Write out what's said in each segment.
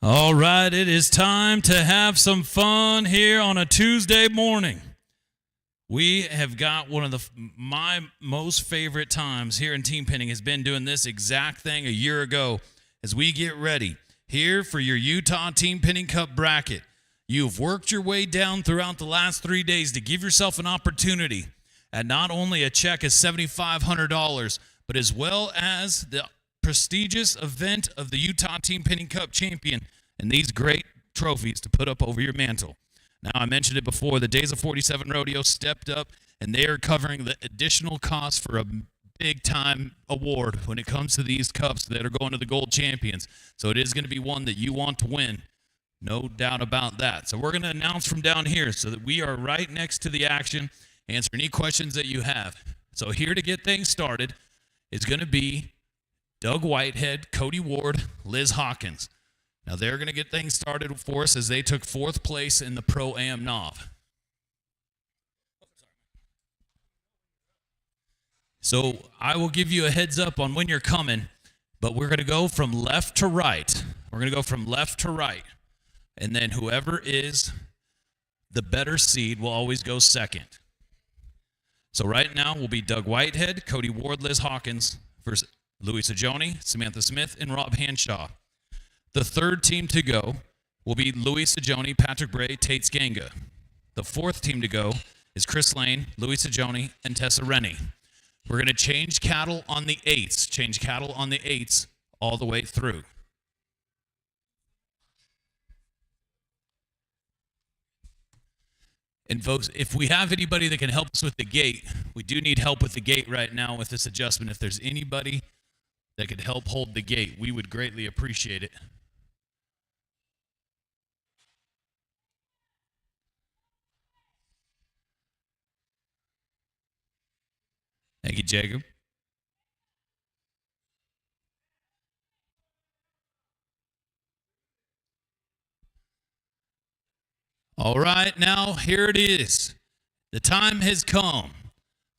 All right, it is time to have some fun here on a Tuesday morning. We have got one of my most favorite times here in team pinning has been doing this exact thing a year ago as we get ready here for your Utah Team Pinning Cup bracket. You've worked your way down throughout the last 3 days to give yourself an opportunity at not only a check of $7,500, but as well as the prestigious event of the Utah Team Pinning Cup champion and these great trophies to put up over your mantle. Now, I mentioned it before, the Days of 47 Rodeo stepped up, and they are covering the additional cost for a big-time award when it comes to these cups that are going to the gold champions. So it is going to be one that you want to win, no doubt about that. So we're going to announce from down here so that we are right next to the action, answer any questions that you have. So here to get things started is going to be Doug Whitehead, Cody Ward, Liz Hawkins. Now, they're going to get things started for us as they took 4th place in the Pro-Am Nov. So I will give you a heads up on when you're coming, but we're going to go from left to right. We're going to go from left to right. And then whoever is the better seed will always go second. So right now will be Doug Whitehead, Cody Ward, Liz Hawkins versus Louis Sajoni, Samantha Smith, and Rob Hanshaw. The third team to go will be Louis Sajoni, Patrick Bray, Tate Skanga. The fourth team to go is Chris Lane, Louis Sajoni, and Tessa Rennie. We're going to change cattle on the eights all the way through. And folks, if we have anybody that can help us with the gate, we do need help with the gate right now with this adjustment. If there's anybody that could help hold the gate, we would greatly appreciate it. Thank you, Jacob. All right, now here it is. The time has come.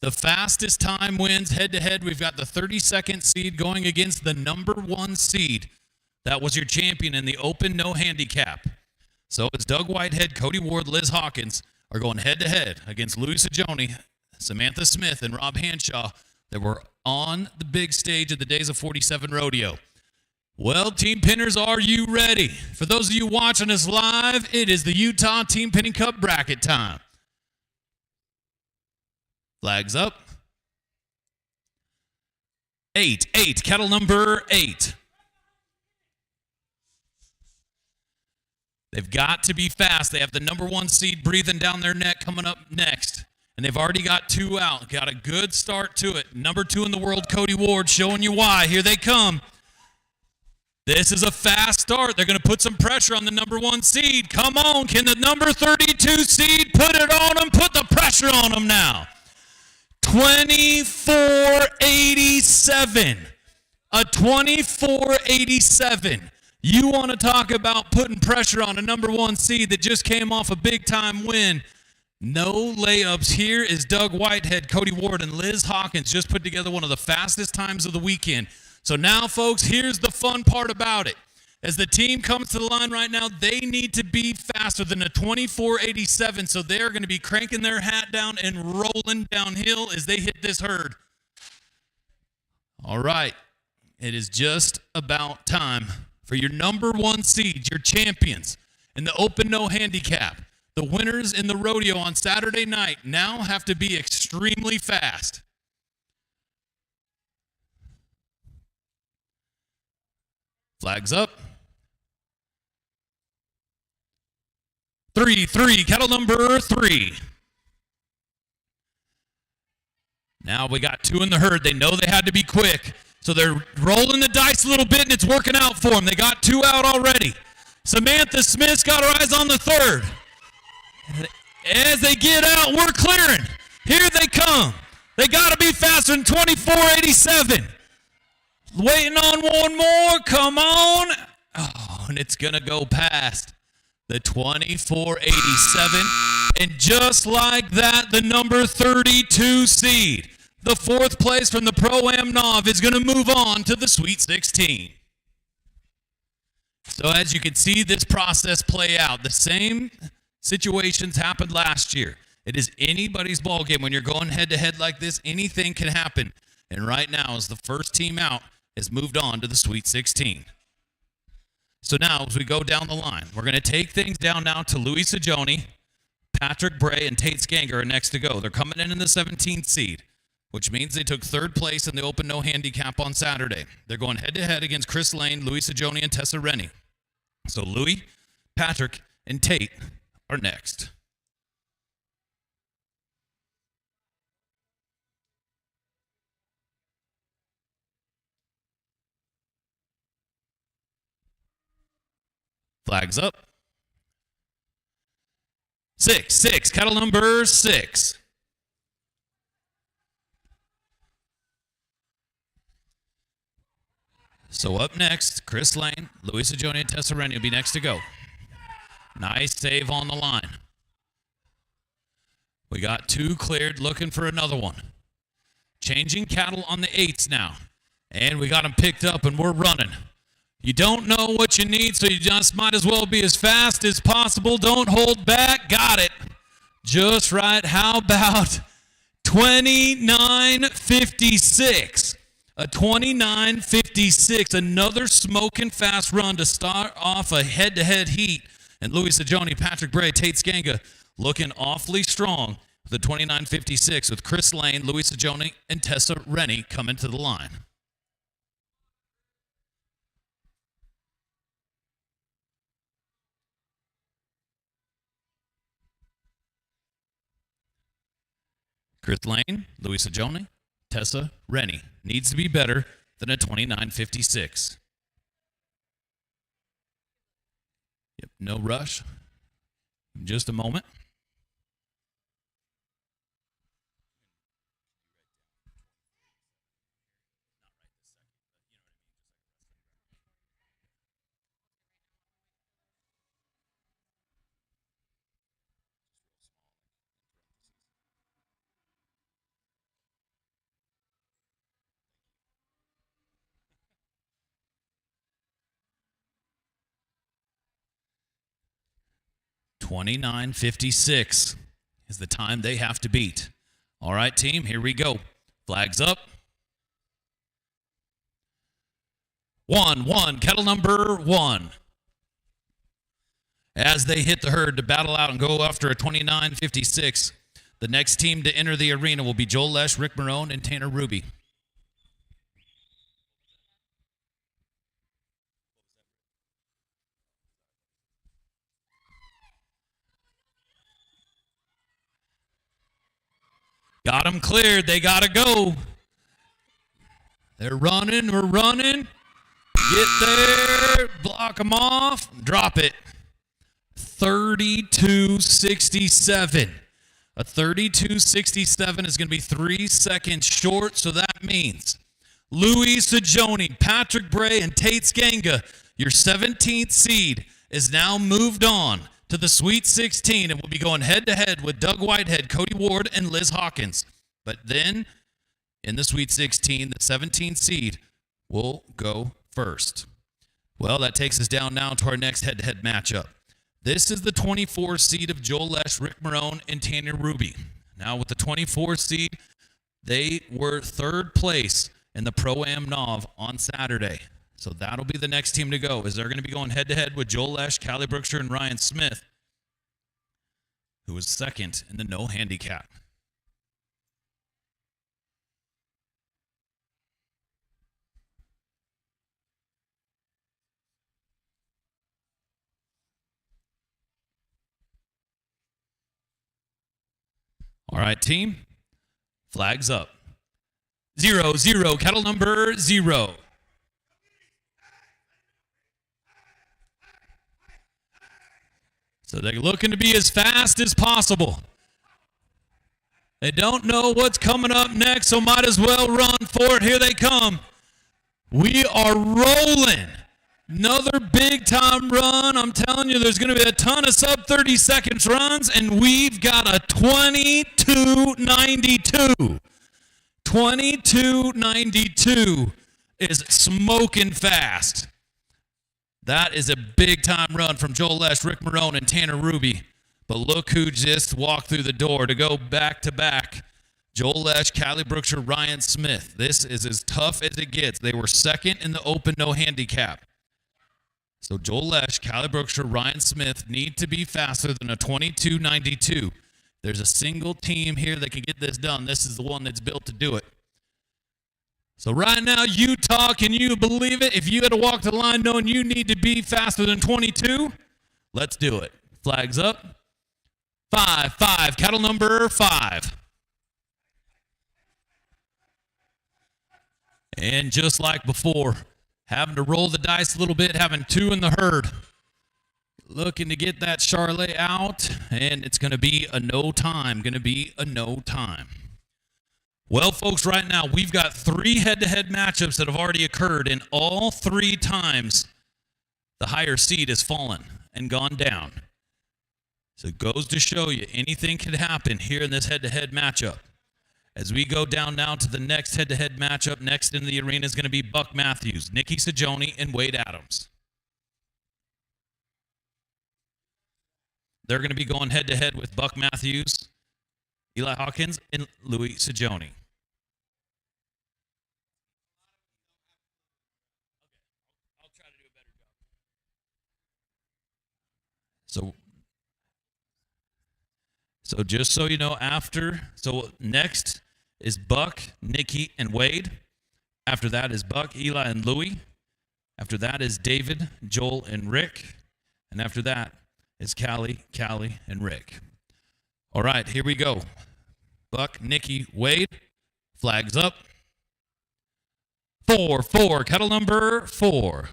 The fastest time wins head-to-head. We've got the 32nd seed going against the number 1 seed. That was your champion in the open no handicap. So it's Doug Whitehead, Cody Ward, Liz Hawkins are going head-to-head against Louis Sajoni, Samantha Smith, and Rob Hanshaw that were on the big stage of the Days of 47 Rodeo. Well, Team Pinners, are you ready? For those of you watching us live, it is the Utah Team Pinning Cup bracket time. Flags up. 8, cattle number 8. They've got to be fast. They have the number 1 seed breathing down their neck coming up next. And they've already got 2 out. Got a good start to it. Number 2 in the world, Cody Ward, showing you why. Here they come. This is a fast start. They're going to put some pressure on the number 1 seed. Come on. Can the number 32 seed put it on them? Put the pressure on them now. 24.87. A 24.87. You want to talk about putting pressure on a number 1 seed that just came off a big-time win. No layups. Here is Doug Whitehead, Cody Ward, and Liz Hawkins just put together one of the fastest times of the weekend. So now, folks, here's the fun part about it. As the team comes to the line right now, they need to be faster than a 24.87, so they're going to be cranking their hat down and rolling downhill as they hit this herd. All right. It is just about time for your number 1 seeds, your champions, in the open no handicap. The winners in the rodeo on Saturday night now have to be extremely fast. Flags up. 3, cattle number 3. Now we got 2 in the herd. They know they had to be quick. So they're rolling the dice a little bit, and it's working out for them. They got 2 out already. Samantha Smith's got her eyes on the 3rd. As they get out, we're clearing. Here they come. They got to be faster than 24.87. Waiting on one more. Come on. Oh, and it's going to go past the 24.87. And just like that, the number 32 seed, the 4th place from the Pro-Am Nov, is going to move on to the Sweet 16. So as you can see this process play out, the same situations happened last year. It is anybody's ball game when you're going head-to-head like this. Anything can happen. And right now, as the first team out has moved on to the Sweet 16. So now, as we go down the line, we're going to take things down now to Louis Sajoni, Patrick Bray, and Tate Skanger are next to go. They're coming in the 17th seed, which means they took third place in the Open No Handicap on Saturday. They're going head-to-head against Chris Lane, Louis Sajoni, and Tessa Rennie. So Louis, Patrick, and Tate are next. Flags up. 6, cattle number 6. So up next, Chris Lane, Louis Sajoni, and Tessa Rennie will be next to go. Nice save on the line. We got 2 cleared, looking for another one. Changing cattle on the 8s now. And we got them picked up, and we're running. You don't know what you need, so you just might as well be as fast as possible. Don't hold back. Got it. Just right. How about 29.56? A 29.56. Another smoking fast run to start off a head-to-head heat. And Louis Sajoni, Patrick Bray, Tate Skanger looking awfully strong. The 29.56 with Chris Lane, Louis Sajoni, and Tessa Rennie coming to the line. Chris Lane, Louis Sajoni, Tessa Rennie. Needs to be better than a 29.56. Yep, no rush. In just a moment. $29.56 is the time they have to beat. All right, team, here we go. Flags up. 1, cattle number 1. As they hit the herd to battle out and go after a 29.56, the next team to enter the arena will be Joel Lesh, Rick Marone, and Tanner Ruby. Got them cleared. They got to go. They're running. We're running. Get there. Block them off. Drop it. 32.67. A 32.67 is going to be 3 seconds short, so that means Louis Sajoni, Patrick Bray, and Tate Skanger, your 17th seed, is now moved on to the Sweet 16 and will be going head-to-head with Doug Whitehead, Cody Ward, and Liz Hawkins. But then, in the Sweet 16, the 17th seed will go first. Well, that takes us down now to our next head-to-head matchup. This is the 24 seed of Joel Lesh, Rick Marone, and Tanner Ruby. Now, with the 24 seed, they were third place in the Pro-Am Nov on Saturday. So that'll be the next team to go, as they're going to be going head-to-head with Joel Lesh, Callie Brookshire, and Ryan Smith, who was second in the no handicap. All right, team, flags up. 0, cattle number 0. So they're looking to be as fast as possible. They don't know what's coming up next, so might as well run for it. Here they come. We are rolling. Another big-time run. I'm telling you, there's going to be a ton of sub-30 seconds runs, and we've got a 22.92. 22.92 is smoking fast. That is a big-time run from Joel Lesh, Rick Marone, and Tanner Ruby. But look who just walked through the door to go back-to-back. Joel Lesh, Callie Brookshire, Ryan Smith. This is as tough as it gets. They were second in the open no handicap. So Joel Lesh, Callie Brookshire, Ryan Smith need to be faster than a 22.92. There's a single team here that can get this done. This is the one that's built to do it. So right now, Utah, can you believe it? If you had to walk the line knowing you need to be faster than 22, let's do it. Flags up. 5, cattle number 5. And just like before, having to roll the dice a little bit, having 2 in the herd. Looking to get that Charlet out, and it's going to be a no time. Well, folks, right now we've got 3 head-to-head matchups that have already occurred, and all 3 times the higher seed has fallen and gone down. So it goes to show you anything could happen here in this head-to-head matchup. As we go down now to the next head-to-head matchup, next in the arena is going to be Buck Matthews, Nikki Sajoni, and Wade Adams. They're going to be going head-to-head with Buck Matthews, Eli Hawkins, and Louis Sajoni. I'll try to do a better job. So just so you know, next is Buck, Nikki, and Wade. After that is Buck, Eli, and Louis. After that is David, Joel, and Rick. And after that is Callie, and Rick. All right, here we go. Buck, Nikki, Wade. Flags up. 4, cattle number 4.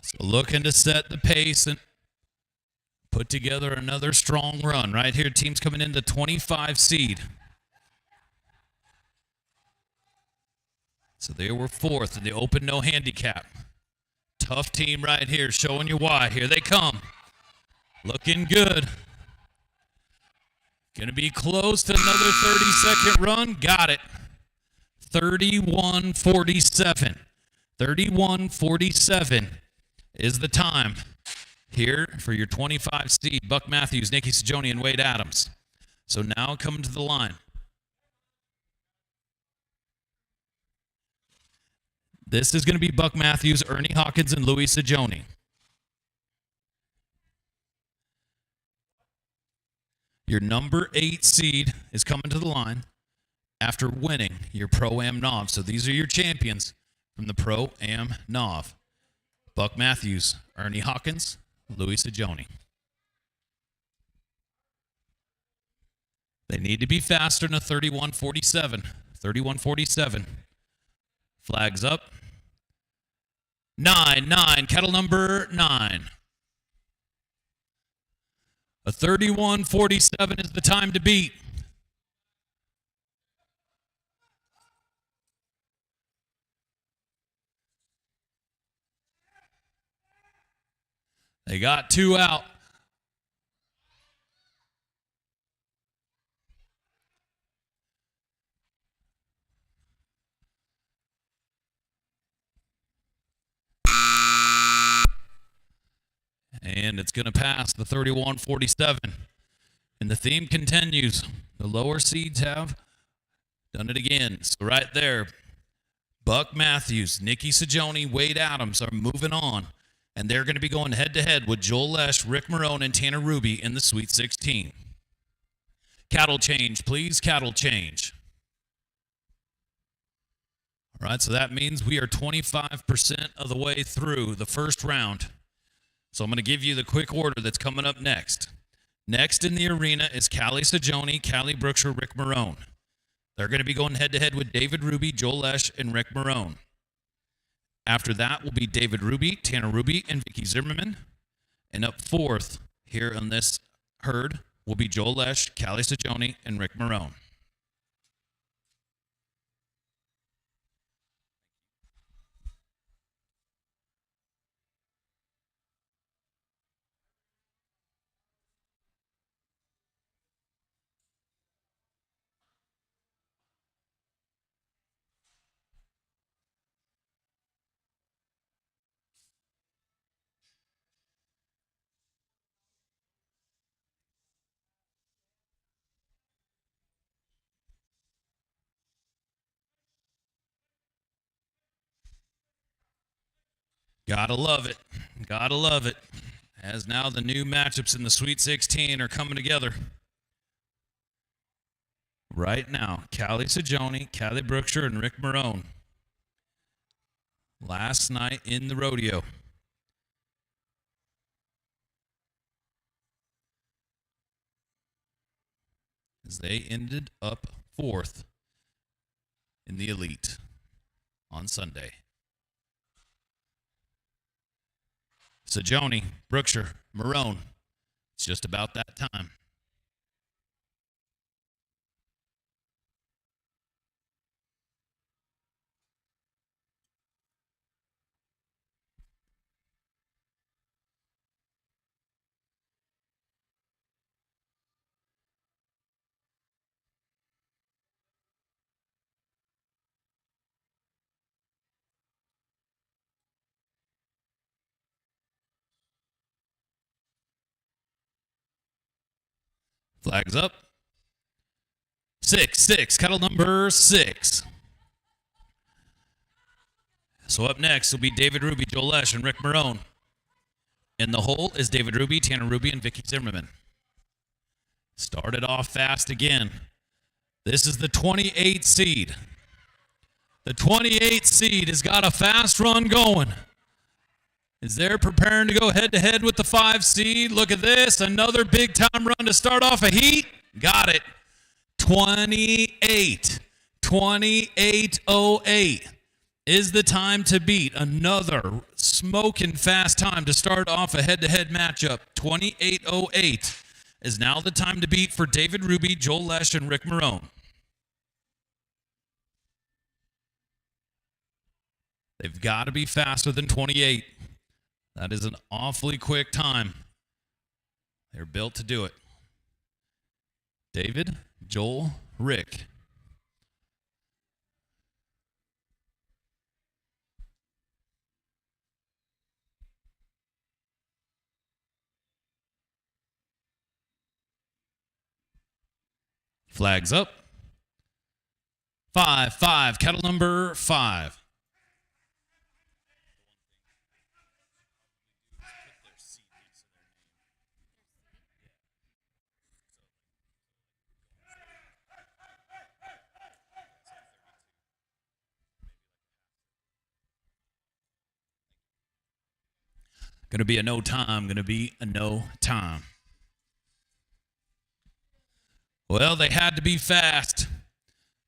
So looking to set the pace and put together another strong run. Right here, teams coming into 25 seed. So they were 4th in the open no handicap. Tough team right here, showing you why. Here they come. Looking good. Going to be close to another 30-second run. Got it. 31:47. 31:47 is the time here for your 25 seed. Buck Matthews, Nikki Sajoni, and Wade Adams. So now coming to the line. This is going to be Buck Matthews, Ernie Hawkins, and Louis Sajoni. Your number 8 seed is coming to the line after winning your Pro-Am Nov. So these are your champions from the Pro-Am Nov. Buck Matthews, Ernie Hawkins, Louis Sajoni. They need to be faster than a 31:47. 31:47. Flags up. 9, cattle number 9. A 31:47 is the time to beat. They got 2 out. And it's going to pass the 31:47. And the theme continues. The lower seeds have done it again. So right there, Buck Matthews, Nikki Sajoni, Wade Adams are moving on. And they're going to be going head-to-head with Joel Lesh, Rick Marone, and Tanner Ruby in the Sweet 16. Cattle change, please. Cattle change. All right, so that means we are 25% of the way through the first round. So I'm going to give you the quick order that's coming up next. Next in the arena is Callie Sajoni, Callie Brookshire, Rick Marone. They're going to be going head-to-head with David Ruby, Joel Lesh, and Rick Marone. After that will be David Ruby, Tanner Ruby, and Vicky Zimmerman. And up 4th here on this herd will be Joel Lesh, Callie Sajoni, and Rick Marone. Gotta love it. Gotta love it. As now the new matchups in the Sweet 16 are coming together. Right now, Callie Sajoni, Callie Brookshire, and Rick Marone. Last night in the rodeo. As they ended up fourth in the elite on Sunday. Sajoni, Brookshire, Marone. It's just about that time. Flags up. 6, kettle number 6. So up next will be David Ruby, Joel Lesh, and Rick Marone. In the hole is David Ruby, Tanner Ruby, and Vicky Zimmerman. Started off fast again. This is the 28 seed. The 28 seed has got a fast run going. As they're preparing to go head-to-head with the 5 seed. Look at this. Another big-time run to start off a heat. Got it. 28:08 is the time to beat. Another smoking fast time to start off a head-to-head matchup. 28:08 is now the time to beat for David Ruby, Joel Lesh, and Rick Marone. They've got to be faster than 28. That is an awfully quick time. They're built to do it. David, Joel, Rick. Flags up. 5, kettle number 5. Going to be a no time. Going to be a no time. Well, they had to be fast.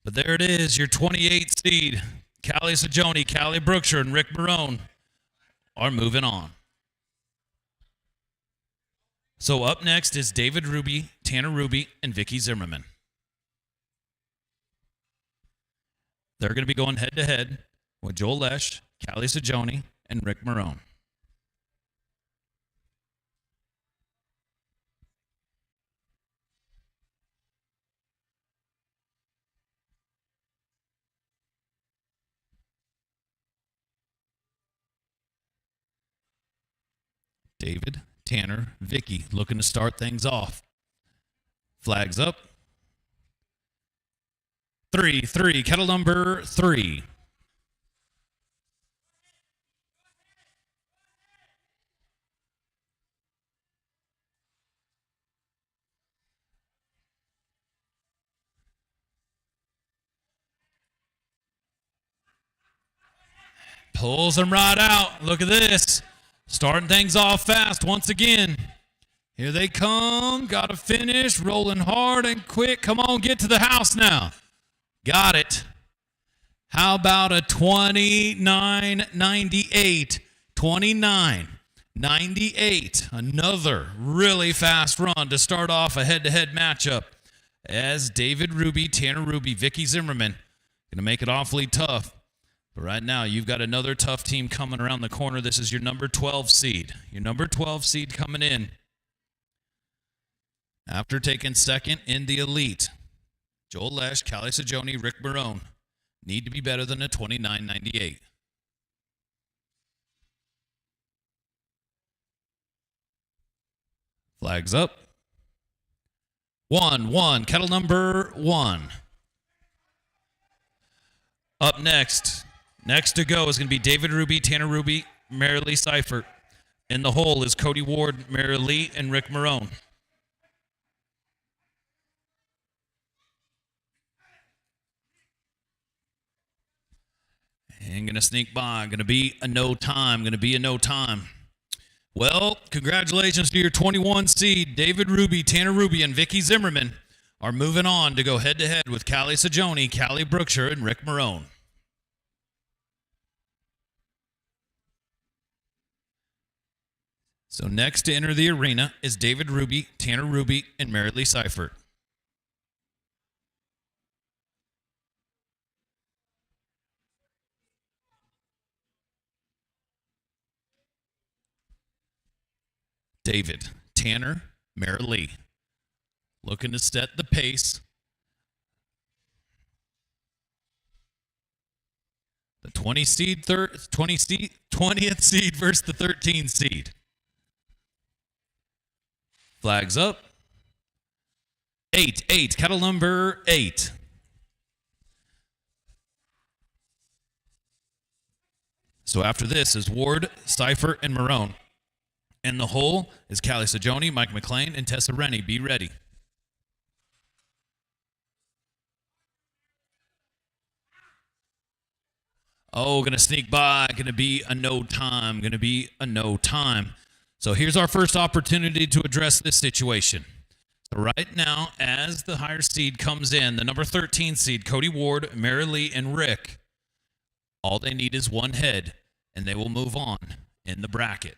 But there it is, your 28 seed. Callie Sajoni, Callie Brookshire, and Rick Marone are moving on. So up next is David Ruby, Tanner Ruby, and Vicky Zimmerman. They're going to be going head-to-head with Joel Lesh, Callie Sajoni, and Rick Marone. David, Tanner, Vicky looking to start things off. Flags up. 3, kettle number 3. Pulls them right out. Look at this. Starting things off fast once again. Here they come. Got to finish. Rolling hard and quick. Come on, get to the house now. Got it. How about a 29:98? 29:98. Another really fast run to start off a head-to-head matchup. As David Ruby, Tanner Ruby, Vicky Zimmerman going to make it awfully tough. But right now, you've got another tough team coming around the corner. This is your number 12 seed. Your number 12 seed coming in after taking second in the elite. Joel Lesh, Callie Sajoni, Rick Marone need to be better than a 29:98. Flags up. 1, kettle number 1. Up next to go is going to be David Ruby, Tanner Ruby, Mary Lee Seifert. In the hole is Cody Ward, Mary Lee, and Rick Marone. And going to sneak by. Going to be a no time. Well, congratulations to your 21 seed. David Ruby, Tanner Ruby, and Vicky Zimmerman are moving on to go head-to-head with Callie Sajoni, Callie Brookshire, and Rick Marone. So next to enter the arena is David Ruby, Tanner Ruby, and Mary Lee Seifert. David, Tanner, Mary Lee. Looking to set the pace. The 20th seed versus the 13th seed. Flags up. 8, kettle number 8. So after this is Ward, Seifert, and Marone. In the hole is Callie Sajoni, Mike McLean, and Tessa Rennie. Be ready. Oh, going to sneak by. Going to be a no time. So here's our first opportunity to address this situation. So right now, as the higher seed comes in, the number 13 seed, Cody Ward, Mary Lee, and Rick, all they need is one head, and they will move on in the bracket.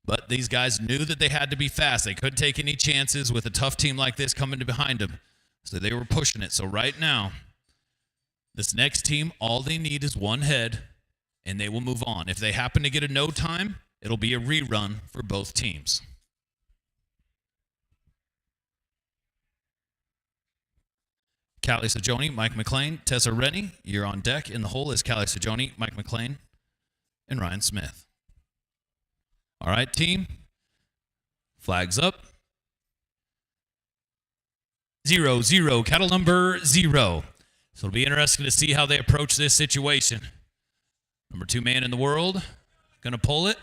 But these guys knew that they had to be fast. They couldn't take any chances with a tough team like this coming behind them. So they were pushing it. So right now, this next team, all they need is one head, and they will move on. If they happen to get a no time, it'll be a rerun for both teams. Callie Sajoni, Mike McLean, Tessa Rennie, you're on deck. In the hole is Callie Sajoni, Mike McLean, and Ryan Smith. All right, team. Flags up. 0, kettle number 0. So it'll be interesting to see how they approach this situation. Number 2 man in the world, going to pull it.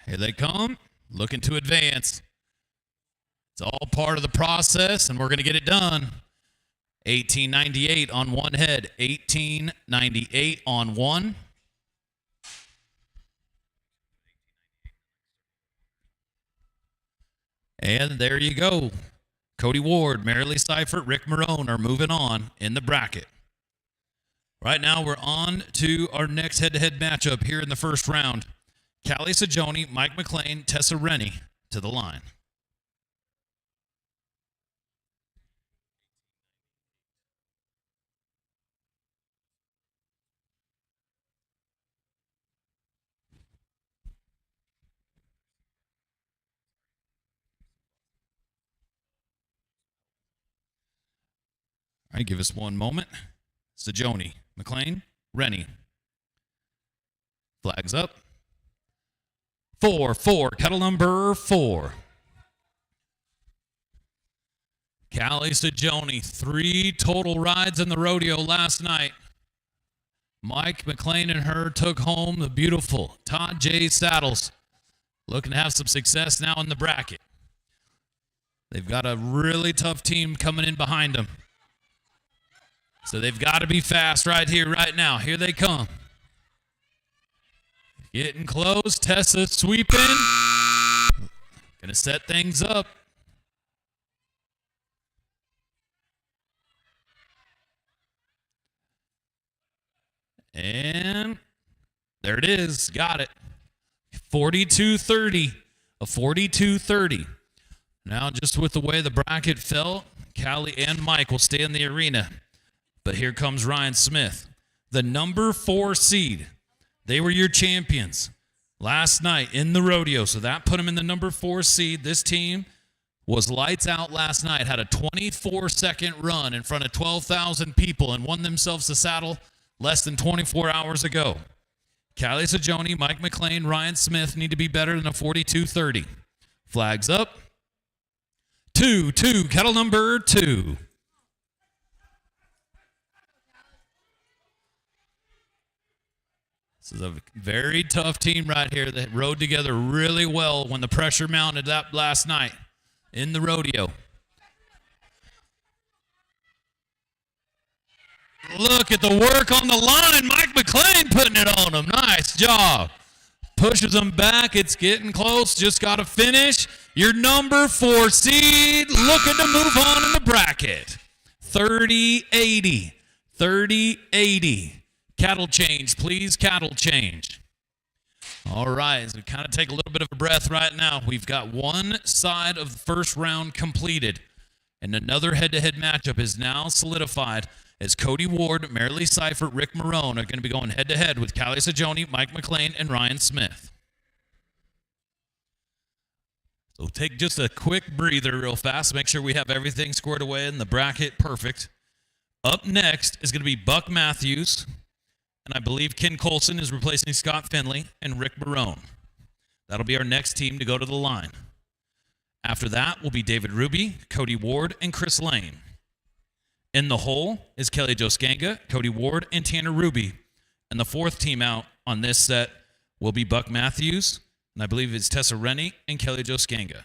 Here they come, looking to advance. It's all part of the process, and we're going to get it done. 1898 on one head. 1898 on one. And there you go. Cody Ward, Mary Lee Seifert, Rick Marone are moving on in the bracket. Right now we're on to our next head-to-head matchup here in the first round. Callie Sajoni, Mike McLean, Tessa Rennie to the line. All right, give us one moment. Sajoni, McLean, Rennie. Flags up. 4, kettle number 4. Callie Sajoni, 3 total rides in the rodeo last night. Mike McLean and her took home the beautiful Todd J. Saddles. Looking to have some success now in the bracket. They've got a really tough team coming in behind them. So they've got to be fast right here, right now. Here they come. Getting close. Tessa sweeping. Going to set things up. And there it is. Got it. 42-30. A 42-30. Now, just with the way the bracket fell, Callie and Mike will stay in the arena. But here comes Ryan Smith, the number 4 seed. They were your champions last night in the rodeo, so that put them in the number 4 seed. This team was lights out last night, had a 24-second run in front of 12,000 people and won themselves the saddle less than 24 hours ago. Callie Sajoni, Mike McLean, Ryan Smith need to be better than a 42-30. Flags up. 2, kettle number 2. This is a very tough team right here that rode together really well when the pressure mounted up last night in the rodeo. Look at the work on the line. Mike McLean putting it on him. Nice job. Pushes them back. It's getting close. Just got to finish. Your number 4 seed looking to move on in the bracket. 30-80. 30-80. Cattle change, please. Cattle change. All right. So we kind of take a little bit of a breath right now. We've got one side of the first round completed. And another head-to-head matchup is now solidified as Cody Ward, Marilee Seifert, Rick Marone are going to be going head-to-head with Callie Sajoni, Mike McLean, and Ryan Smith. So take just a quick breather real fast. Make sure we have everything squared away in the bracket perfect. Up next is going to be Buck Matthews, and I believe Ken Colson is replacing Scott Finley and Rick Marone. That'll be our next team to go to the line. After that will be David Ruby, Cody Ward, and Chris Lane. In the hole is Kelly Joskanga, Cody Ward, and Tanner Ruby. And the fourth team out on this set will be Buck Matthews, and I believe it's Tessa Rennie and Kelly Joskanga.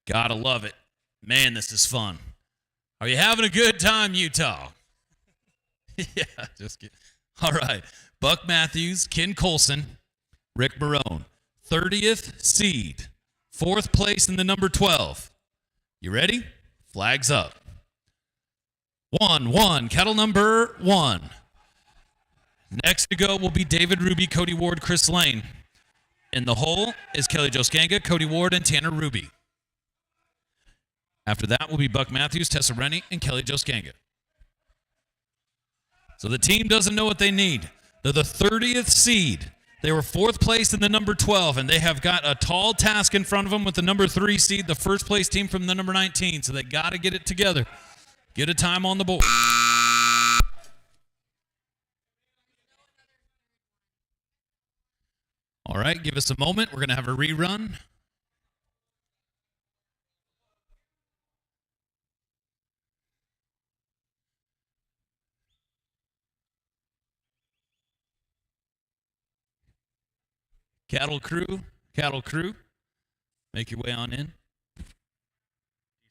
Gotta love it. Man, this is fun. Are you having a good time, Utah? Yeah, just kidding. All right. Buck Matthews, Ken Colson, Rick Marone. 30th seed. 4th place in the number 12. You ready? Flags up. 1-1, cattle number 1. Next to go will be David Ruby, Cody Ward, Chris Lane. In the hole is Kelly Joskanga, Cody Ward, and Tanner Ruby. After that will be Buck Matthews, Tessa Rennie, and Kelly Joskanga. So the team doesn't know what they need. They're the 30th seed. They were 4th place in the number 12, and they have got a tall task in front of them with the number 3 seed, the first place team from the number 19. So they got to get it together. Get a time on the board. All right, give us a moment. We're going to have a rerun. Cattle crew, make your way on in. You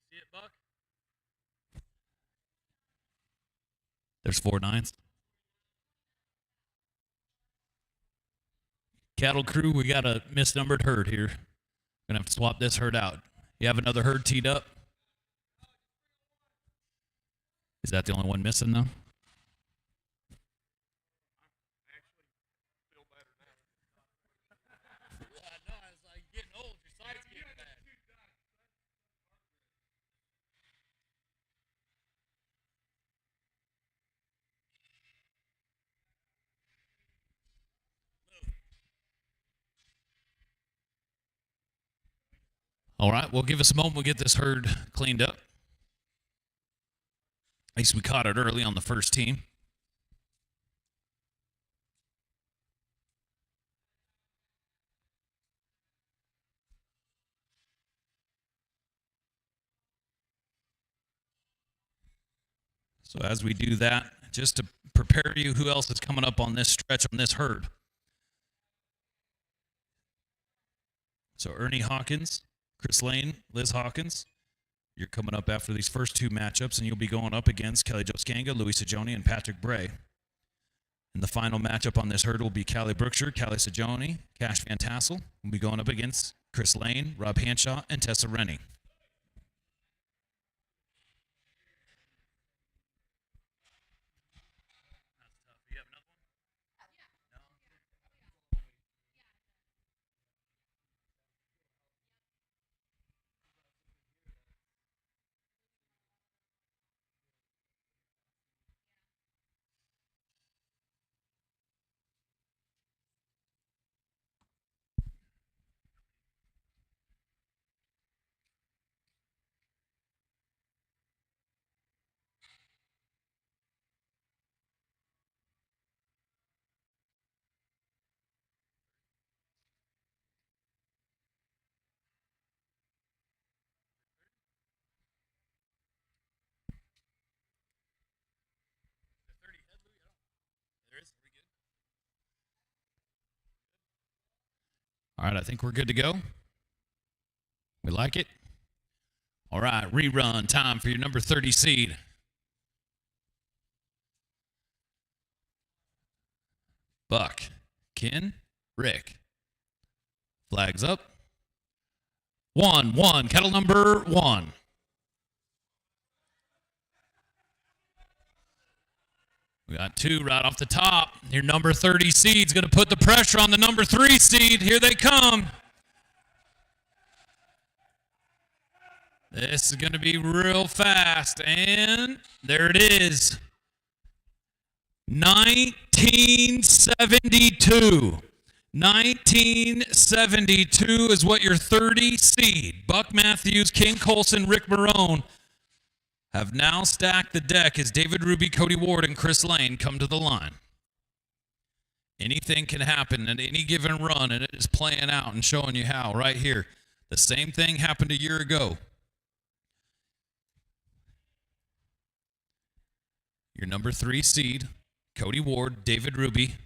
see it, Buck? There's 4 9s. Cattle crew, we got a misnumbered herd here. Gonna have to swap this herd out. You have another herd teed up? Is that the only one missing, though? All right, well, give us a moment. We'll get this herd cleaned up. At least we caught it early on the first team. So as we do that, just to prepare you who else is coming up on this stretch on this herd. So Ernie Hawkins, Chris Lane, Liz Hawkins, you're coming up after these first 2 matchups, and you'll be going up against Kelly Joskanga, Louis Sajoni, and Patrick Bray. And the final matchup on this herd will be Callie Brookshire, Callie Sajoni, Cash Van Tassel. We'll be going up against Chris Lane, Rob Hanshaw, and Tessa Rennie. All right, I think we're good to go. We like it? All right, rerun time for your number 30 seed. Buck, Ken, Rick. Flags up. 1, kettle number 1. We got 2 right off the top. Your number 30 seed's going to put the pressure on the number 3 seed. Here they come. This is going to be real fast. And there it is. 1972. 1972 is what your 30 seed, Buck Matthews, King Colson, Rick Marone, have now stacked the deck as David Ruby, Cody Ward, and Chris Lane come to the line. Anything can happen at any given run, and it is playing out and showing you how right here. The same thing happened a year ago. Your number 3 seed, Cody Ward, David Ruby,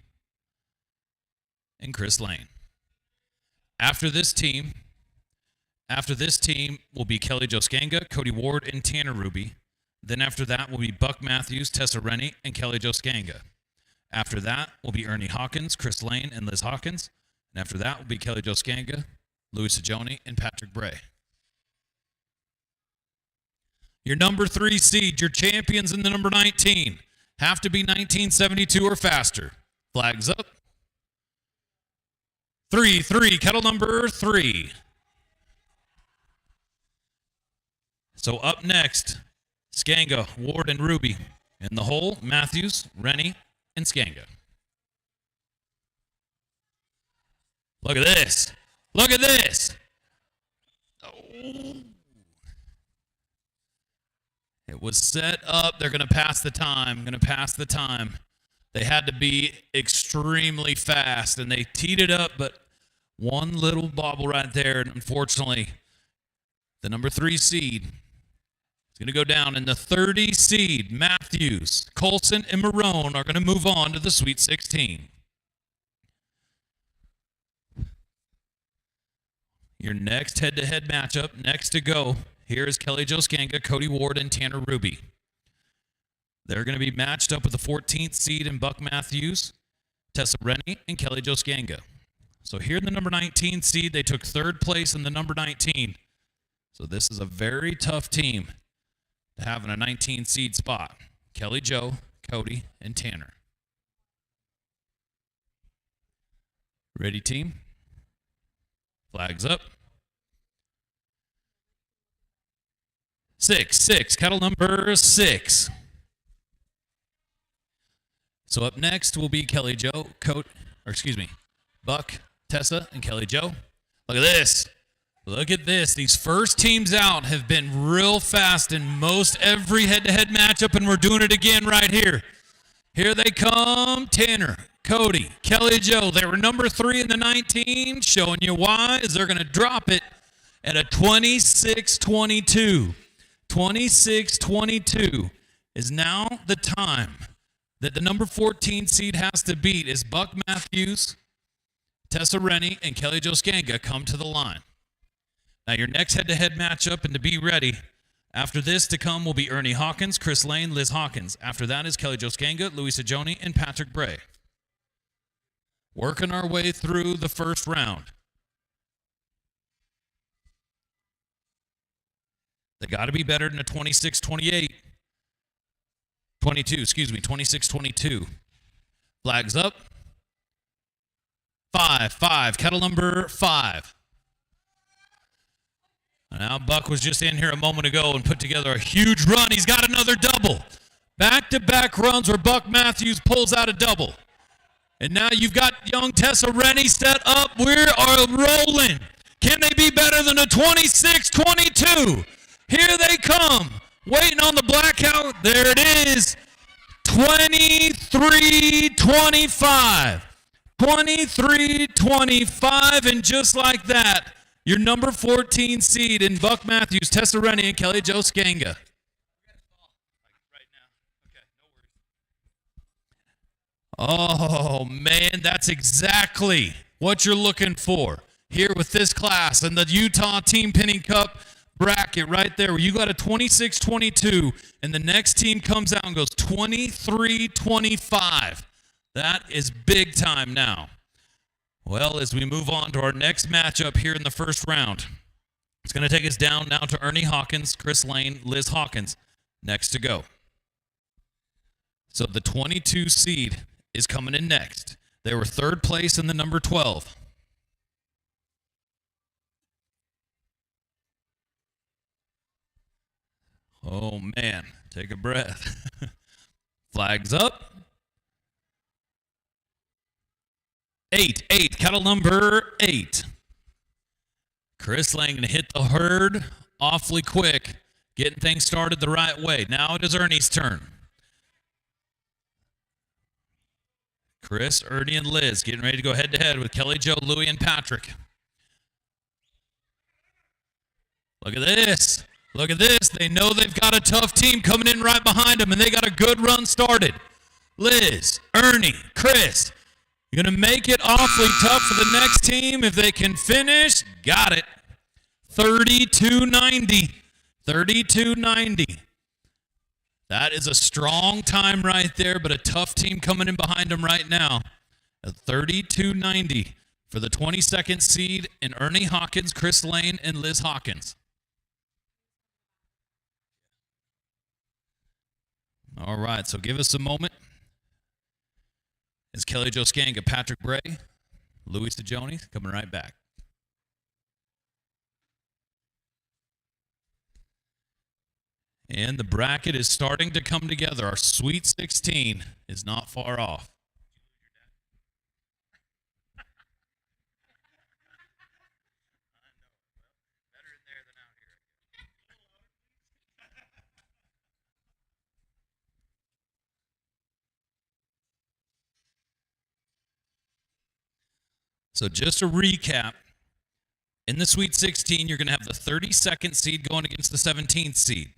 and Chris Lane. After this team will be Kelly Joskanga, Cody Ward, and Tanner Ruby. Then after that will be Buck Matthews, Tessa Rennie, and Kelly Joskanga. After that will be Ernie Hawkins, Chris Lane, and Liz Hawkins. And after that will be Kelly Joskanga, Louis Sajoni, and Patrick Bray. Your number 3 seed, your champions in the number 19, have to be 1972 or faster. Flags up. 3, kettle number 3. So up next, Skanga, Ward, and Ruby. In the hole, Matthews, Rennie, and Skanga. Look at this. Look at this. Oh. It was set up. They're going to pass the time. They had to be extremely fast, and they teed it up, but one little bobble right there, and unfortunately, the number 3 seed is going to go down, and the 30 seed, Matthews, Colson, and Marone are going to move on to the Sweet 16. Your next head-to-head matchup, next to go, here is Kelly Joskanga, Cody Ward, and Tanner Ruby. They're going to be matched up with the 14th seed in Buck Matthews, Tessa Rennie, and Kelly Joskanga. So here in the number 19 seed, they took 3rd place in the number 19. So this is a very tough team to have in a 19 seed spot. Kelly Jo, Cody, and Tanner. Ready, team? Flags up. 6, kettle number 6. So up next will be Kelly Jo, Buck, Tessa, and Kelly Jo. Look at this. Look at this. These first teams out have been real fast in most every head-to-head matchup, and we're doing it again right here. Here they come, Tanner, Cody, Kelly Jo. They were number 3 in the 19, showing you why, is they're going to drop it at a 26-22. 26-22 is now the time that the number 14 seed has to beat is Buck Matthews, Tessa Rennie, and Kelly Joskanga come to the line. Now your next head-to-head matchup, and to be ready, after this to come will be Ernie Hawkins, Chris Lane, Liz Hawkins. After that is Kelly Joskanga, Louis Sajoni, and Patrick Bray. Working our way through the first round. They got to be better than a 26-28. 26-22. Flags up. 5, kettle number 5. Now Buck was just in here a moment ago and put together a huge run. He's got another double. Back-to-back runs where Buck Matthews pulls out a double. And now you've got young Tessa Rennie set up. We are rolling. Can they be better than a 26-22? Here they come. Waiting on the blackout. There it is. 23-25. 23-25. And just like that, your number 14 seed in Buck Matthews, Tessa Rennie, and Kelly Joskanga. Oh, man, that's exactly what you're looking for. here with this class and the Utah Team Pinning Cup bracket right there where you got a 26-22 and the next team comes out and goes 23-25. That is big time now. Well, as we move on to our next matchup here in the first round, it's going to take us down now to Ernie Hawkins, Chris Lane, Liz Hawkins next to go. So the 22 seed is coming in next. They were third place in the number 12. Oh, man. Take a breath. Flags up. 8, kettle number 8. Chris Lang going to hit the herd awfully quick, getting things started the right way. Now it is Ernie's turn. Chris, Ernie, and Liz getting ready to go head-to-head with Kelly Jo, Louie, and Patrick. Look at this. Look at this. They know they've got a tough team coming in right behind them, and they got a good run started. Liz, Ernie, Chris, you're going to make it awfully tough for the next team. If they can finish, got it. 32-90. 32-90. That is a strong time right there, but a tough team coming in behind them right now. At 32-90 for the 22nd seed in Ernie Hawkins, Chris Lane, and Liz Hawkins. All right, so give us a moment. It's Kelly Jo Skanga, Patrick Bray, Louie Sajoni coming right back. And the bracket is starting to come together. Our Sweet 16 is not far off. So just a recap, in the Sweet 16, you're going to have the 32nd seed going against the 17th seed,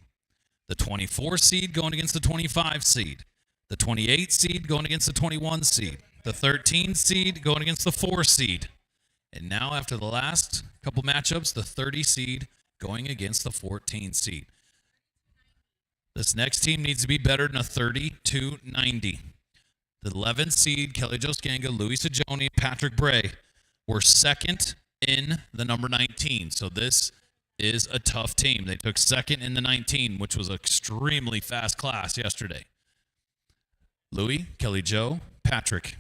the 24 seed going against the 25 seed, the 28 seed going against the 21 seed, the 13 seed going against the 4 seed, and now after the last couple matchups, the 30 seed going against the 14 seed. This next team needs to be better than a 32-90. The 11th seed, Kelly Jo Skanga, Louie Sajoni, Patrick Bray, were second in the number 19. So this is a tough team. They took second in the 19, which was an extremely fast class yesterday. Louie, Kelly Jo, Patrick.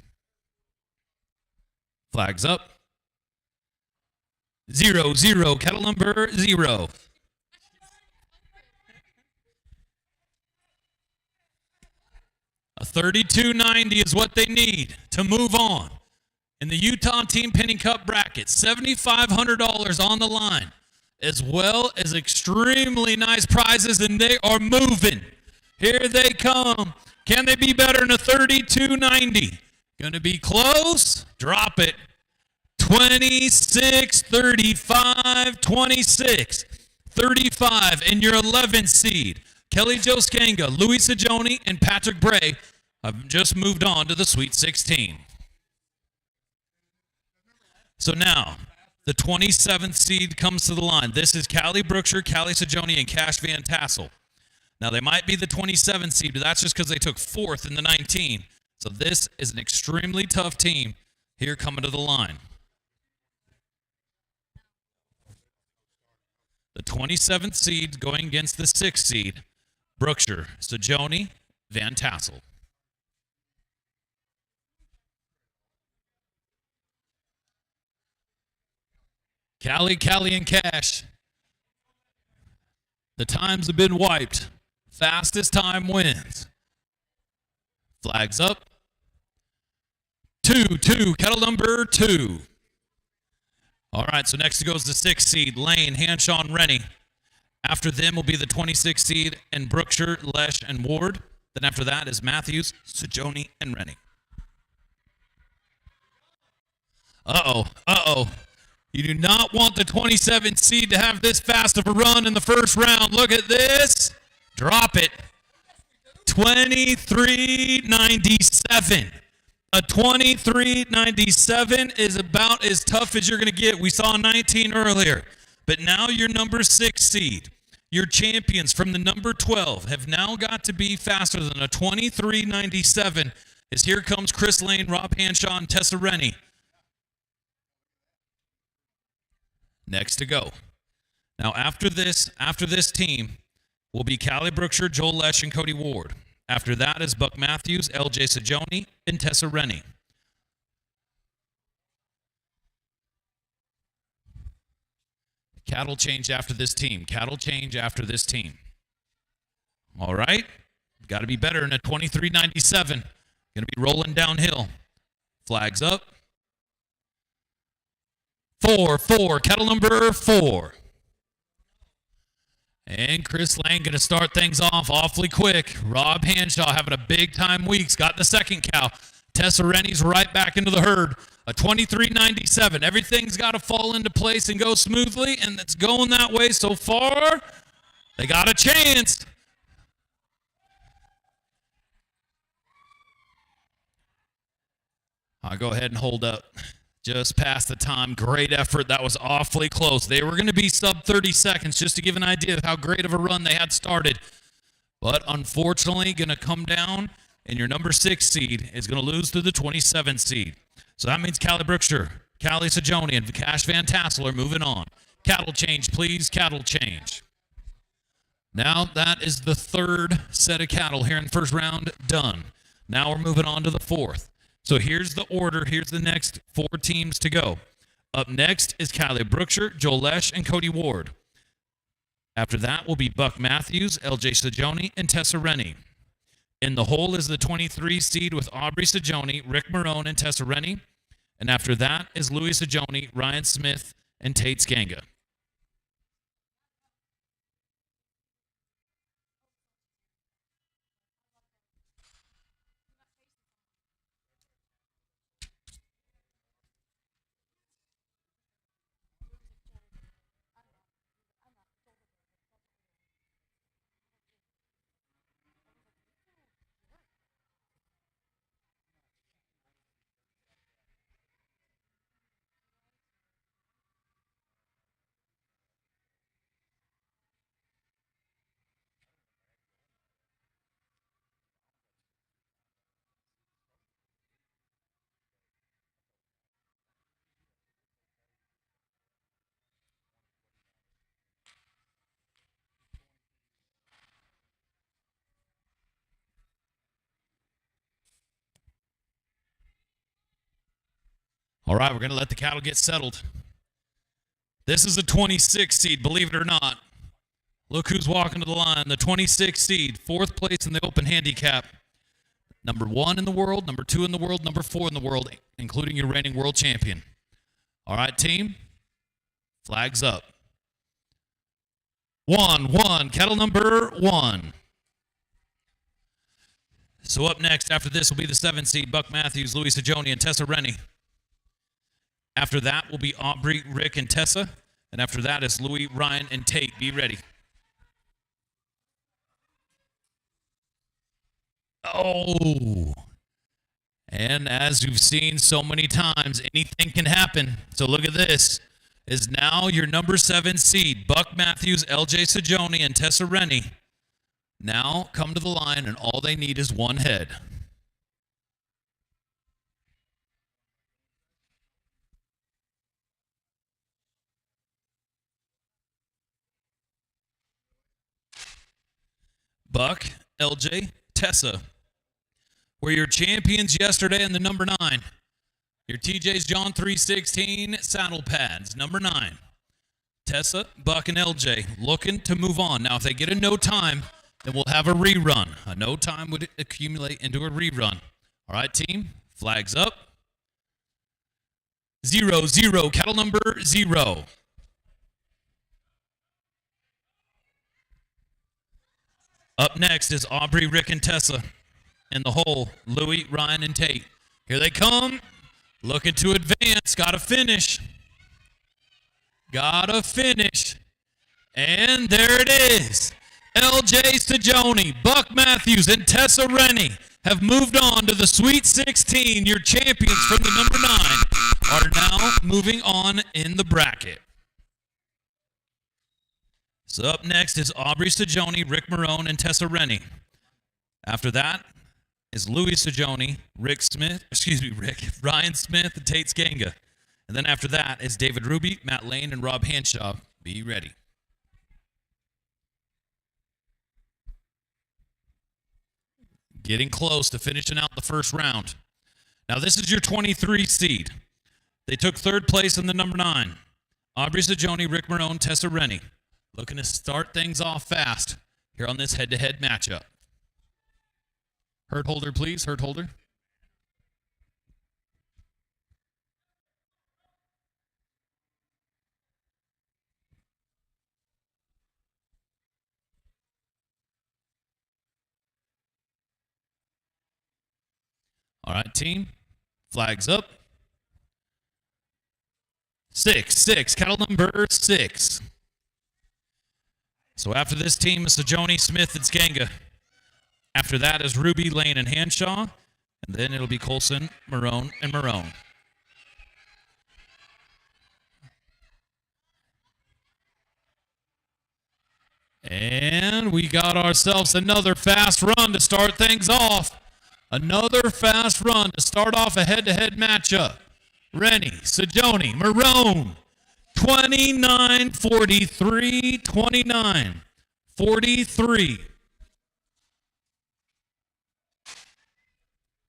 Flags up. 0-0, kettle number 0. A 32-90 is what they need to move on. In the Utah Team Pinning Cup bracket, $7,500 on the line, as well as extremely nice prizes, and they are moving. Here they come. Can they be better than a 32-90? Going to be close. Drop it. 26-35, 26-35, and your 11th seed, Kelly Jo Skanga, Louie Sajoni, and Patrick Bray have just moved on to the Sweet 16. So now, the 27th seed comes to the line. This is Callie Brookshire, Callie Sajoni, and Cash Van Tassel. Now, they might be the 27th seed, but that's just because they took 4th in the 19. So this is an extremely tough team here coming to the line. The 27th seed going against the 6th seed, Brookshire, Sajoni, Van Tassel. Callie, and Cash. The times have been wiped. Fastest time wins. Flags up. 2-2, kettle number 2. All right, so next goes the 6th seed, Lane, Hanshaw, and Rennie. After them will be the 26th seed, and Brookshire, Lesh, and Ward. Then after that is Matthews, Sajoni, and Rennie. Uh-oh. You do not want the 27th seed to have this fast of a run in the first round. Look at this. Drop it. 23-97. A 23.97 is about as tough as you're going to get. We saw 19 earlier, but now your number 6 seed. Your champions from the number 12 have now got to be faster than a 23.97. As here comes Chris Lane, Rob Hanshaw, and Tessa Rennie. Next to go. Now after this team will be Callie Brookshire, Joel Lesh, and Cody Ward. After that is Buck Matthews, LJ Sajoni, and Tessa Rennie. Cattle change after this team. Cattle change after this team. All right. Got to be better in a 23.97. Going to be rolling downhill. Flags up. 4, cattle number 4. And Chris Lane going to start things off awfully quick. Rob Hanshaw having a big-time week. He's got the second cow. Tessa Rennie's right back into the herd. A 23.97. Everything's got to fall into place and go smoothly, and it's going that way so far. They got a chance. I'll go ahead and hold up. Just past the time. Great effort. That was awfully close. They were going to be sub 30 seconds just to give an idea of how great of a run they had started. But unfortunately, going to come down, and your number 6 seed is going to lose to the 27 seed. So that means Callie Brookshire, Callie Sajoni, and Cash Van Tassel are moving on. Cattle change, please. Cattle change. Now that is the third set of cattle here in the first round done. Now we're moving on to the fourth. So here's the order. Here's the next 4 teams to go. Up next is Callie Brookshire, Joel Lesh, and Cody Ward. After that will be Buck Matthews, LJ Sajoni, and Tessa Rennie. In the hole is the 23 seed with Aubrey Sajoni, Rick Marone, and Tessa Rennie. And after that is Louis Sajoni, Ryan Smith, and Tate Skanga. All right, we're going to let the cattle get settled. This is a 26 seed, believe it or not. Look who's walking to the line. The 26 seed, 4th place in the open handicap. Number 1 in the world, number 2 in the world, number 4 in the world, including your reigning world champion. All right, team. Flags up. 1, cattle number 1. So up next, after this, will be the 7 seed, Buck Matthews, Louis Sajoni, and Tessa Rennie. After that will be Aubrey, Rick, and Tessa. And after that is Louis, Ryan, and Tate. Be ready. Oh. And as you've seen so many times, anything can happen. So look at this. Is now your number 7 seed, Buck Matthews, LJ Sajoni, and Tessa Rennie. Now come to the line, and all they need is one head. Buck, LJ, Tessa were your champions yesterday in the number 9. Your TJ's John 316 saddle pads, number 9. Tessa, Buck, and LJ looking to move on. Now, if they get a no time, then we'll have a rerun. A no time would accumulate into a rerun. All right, team, flags up. 0, cattle number 0. Up next is Aubrey, Rick, and Tessa. In the hole, Louis, Ryan, and Tate. Here they come. Looking to advance. Gotta finish. Gotta finish. And there it is. LJ Sajoni, Buck Matthews, and Tessa Rennie have moved on to the Sweet 16. Your champions from the number 9 are now moving on in the bracket. So up next is Aubrey Stagioni, Rick Marone, and Tessa Rennie. After that is Louis Stagioni, Ryan Smith, and Tate Skanga. And then after that is David Ruby, Matt Lane, and Rob Hanshaw. Be ready. Getting close to finishing out the first round. Now this is your 23 seed. They took third place in the number 9. Aubrey Stagioni, Rick Marone, Tessa Rennie. Looking to start things off fast here on this head-to-head matchup. Herd holder, please. Herd holder. All right, team. Flags up. 6, cattle number 6. So after this team is Stagioni, Smith, and Skanga. After that is Ruby, Lane, and Hanshaw. And then it'll be Colson, Marone, and Marone. And we got ourselves another fast run to start things off. Another fast run to start off a head-to-head matchup. Rennie, Stagioni, Marone. 29-43, 29-43.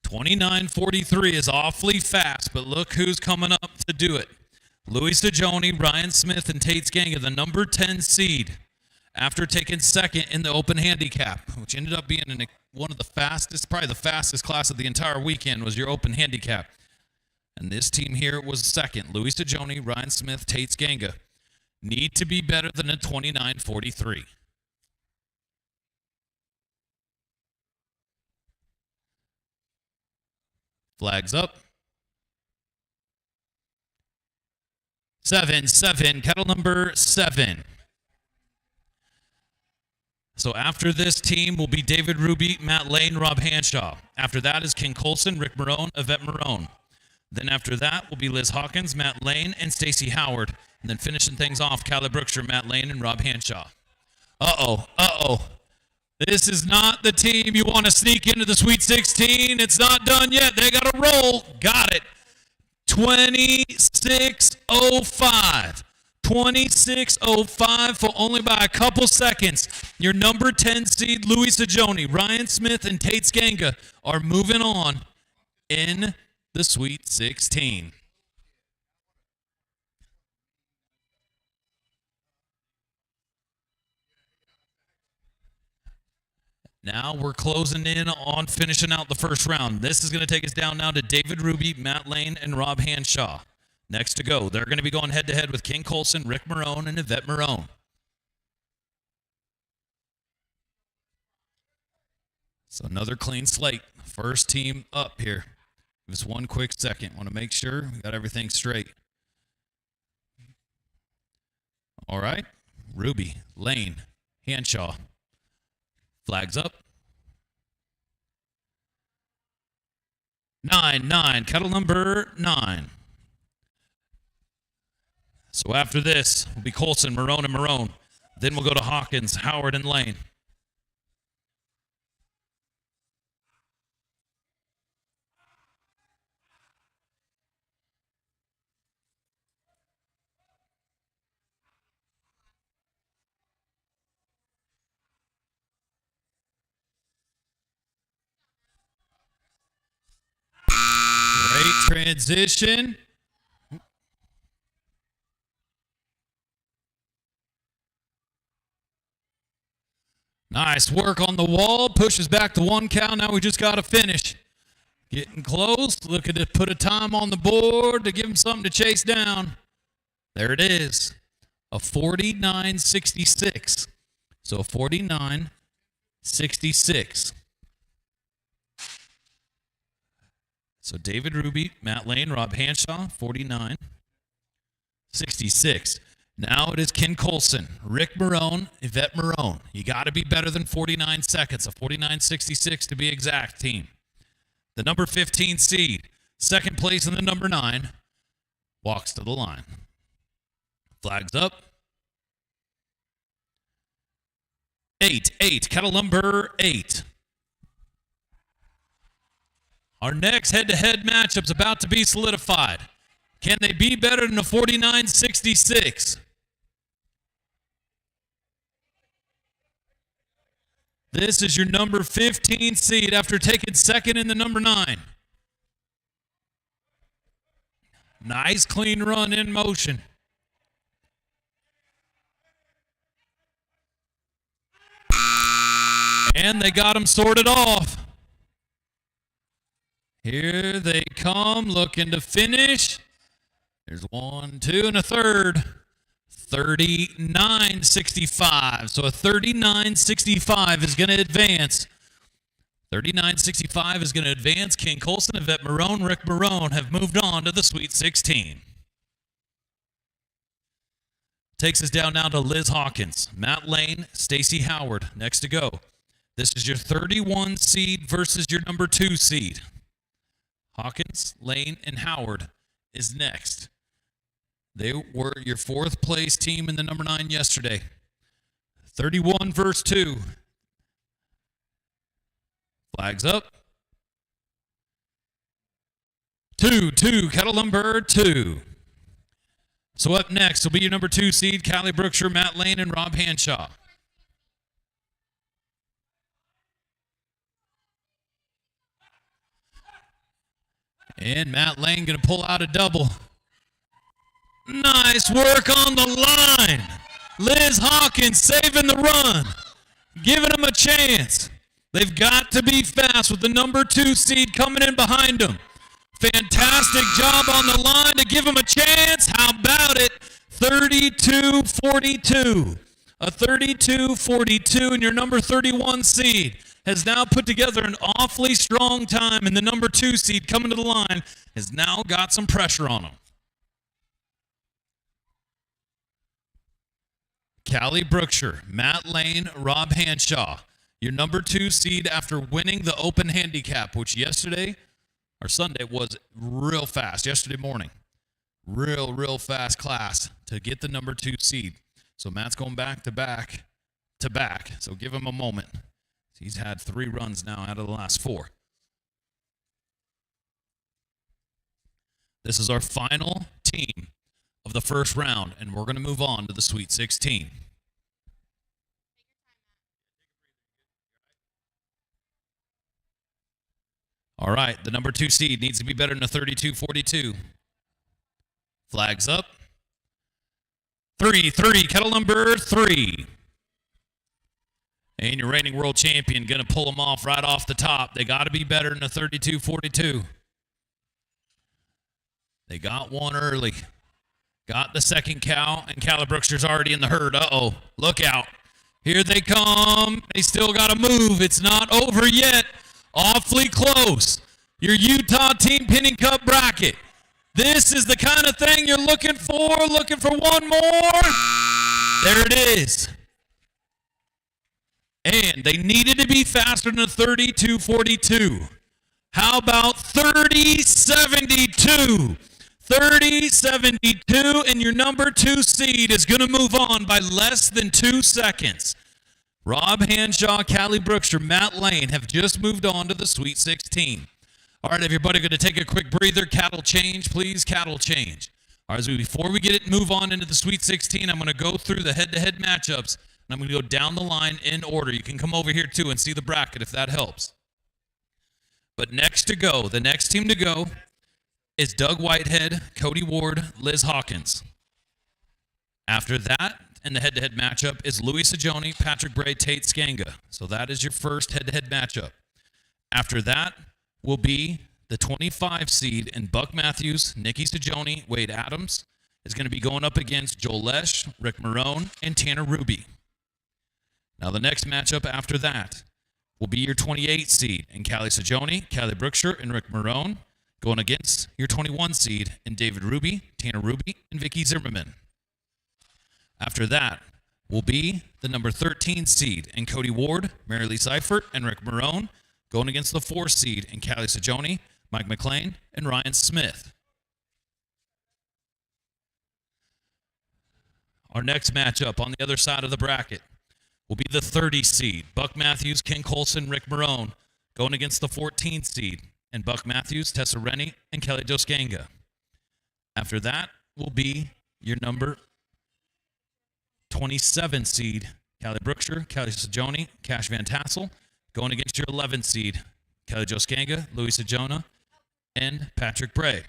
29-43 is awfully fast, but look who's coming up to do it. Louis Stagioni, Ryan Smith, and Tate Skanga, the number 10 seed, after taking second in the open handicap, which ended up being one of the fastest, probably the fastest class of the entire weekend was your open handicap. And this team here was second. Louis Stagioni, Ryan Smith, Tate Skanga. Need to be better than a 29-43. Flags up. 7, cattle number 7. So after this team will be David Ruby, Matt Lane, Rob Hanshaw. After that is Ken Colson, Rick Marone, Yvette Marone. Then after that will be Liz Hawkins, Matt Lane, and Stacy Howard. And then finishing things off, Callie Brookshire, Matt Lane, and Rob Hanshaw. Uh-oh. This is not the team you want to sneak into the Sweet 16. It's not done yet. They got to roll. Got it. 26:05. 26:05 for only by a couple seconds. Your number 10 seed, Louis Stagioni, Ryan Smith, and Tate Skanga are moving on in the Sweet 16. Now we're closing in on finishing out the first round. This is going to take us down now to David Ruby, Matt Lane, and Rob Hanshaw. Next to go, they're going to be going head-to-head with King Colson, Rick Marone, and Yvette Marone. So another clean slate. First team up here. Give us one quick second. Want to make sure we got everything straight. All right. Ruby, Lane, Hanshaw. Flags up. 9, cattle number 9. So after this will be Colson, Marone, and Marone. Then we'll go to Hawkins, Howard, and Lane. Great transition. Nice work on the wall. Pushes back to 1 cow. Now we just got to finish. Getting close. Looking to put a time on the board to give him something to chase down. There it is. A 49.66. So 49.66. So David Ruby, Matt Lane, Rob Hanshaw, 49.66. Now it is Ken Colson, Rick Marone, Yvette Marone. You got to be better than 49 seconds, a 49.66 to be exact, team. The number 15 seed, second place in the number 9, walks to the line. Flags up. 8, cattle number 8. Our next head-to-head matchup's about to be solidified. Can they be better than a 49-66? This is your number 15 seed after taking second in the number 9. Nice clean run in motion. And they got him sorted off. Here they come, looking to finish. There's 1, 2, and a third. 39.65. So a 39.65 is going to advance. 39.65 is going to advance. King Colson, Yvette Marone, Rick Marone have moved on to the Sweet 16. Takes us down now to Liz Hawkins, Matt Lane, Stacy Howard next to go. This is your 31 seed versus your number 2 seed. Hawkins, Lane, and Howard is next. They were your 4th place team in the number 9 yesterday. 31 versus 2. Flags up. 2, cattle number 2. So up next will be your number 2 seed, Callie Brookshire, Matt Lane, and Rob Hanshaw. And Matt Lane going to pull out a double. Nice work on the line. Liz Hawkins saving the run, giving them a chance. They've got to be fast with the number 2 seed coming in behind them. Fantastic job on the line to give them a chance. How about it? 32-42. A 32-42, and your number 31 seed has now put together an awfully strong time, and the number 2 seed coming to the line has now got some pressure on them. Callie Brookshire, Matt Lane, Rob Hanshaw, your number 2 seed after winning the open handicap, which yesterday or Sunday was real fast, yesterday morning. Real fast class to get the number 2 seed. So Matt's going back to back. So give him a moment. He's had 3 runs now out of the last 4. This is our final team of the first round, and we're going to move on to the Sweet 16. All right, the number 2 seed needs to be better than a 32-42. Flags up. 3, cattle number 3. And your reigning world champion going to pull them off right off the top. They got to be better than a 32-42. They got one early. Got the second cow, and Callie Brookshire's already in the herd. Uh-oh, look out. Here they come. They still got to move. It's not over yet. Awfully close. Your Utah Team Pinning Cup bracket. This is the kind of thing you're looking for. Looking for one more. There it is. And they needed to be faster than a 32-42. How about 30-72? 30-72, and your number 2 seed is going to move on by less than 2 seconds. Rob Hanshaw, Callie Brookshire, Matt Lane have just moved on to the Sweet 16. All right, everybody, going to take a quick breather. Cattle change, please. Cattle change. All right, so before we move on into the Sweet 16, I'm going to go through the head-to-head matchups, and I'm going to go down the line in order. You can come over here, too, and see the bracket if that helps. But next to go, the next team to go is Doug Whitehead, Cody Ward, Liz Hawkins. After that, in the head-to-head matchup, is Louis Sajoni, Patrick Bray, Tate Skanga. So that is your first head-to-head matchup. After that will be the 25 seed, and Buck Matthews, Nikki Sajoni, Wade Adams is going to be going up against Joel Lesh, Rick Marone, and Tanner Ruby. Now the next matchup after that will be your 28 seed, and Callie Sajoni, Callie Brookshire, and Rick Marone going against your 21 seed, and David Ruby, Tanner Ruby, and Vicky Zimmerman. After that will be the number 13 seed, and Cody Ward, Mary Lee Seifert, and Rick Marone going against the 4 seed in Callie Sajoni, Mike McLean, and Ryan Smith. Our next matchup on the other side of the bracket will be the 30 seed, Buck Matthews, Ken Colson, Rick Marone, going against the 14 seed, and Buck Matthews, Tessa Rennie, and Kelly Doskanga. After that will be your number 27 seed, Callie Brookshire, Kelly Sajoni, Cash Van Tassel, going against your 11 seed, Kelly Doskanga, Louis Sajona, and Patrick Bray.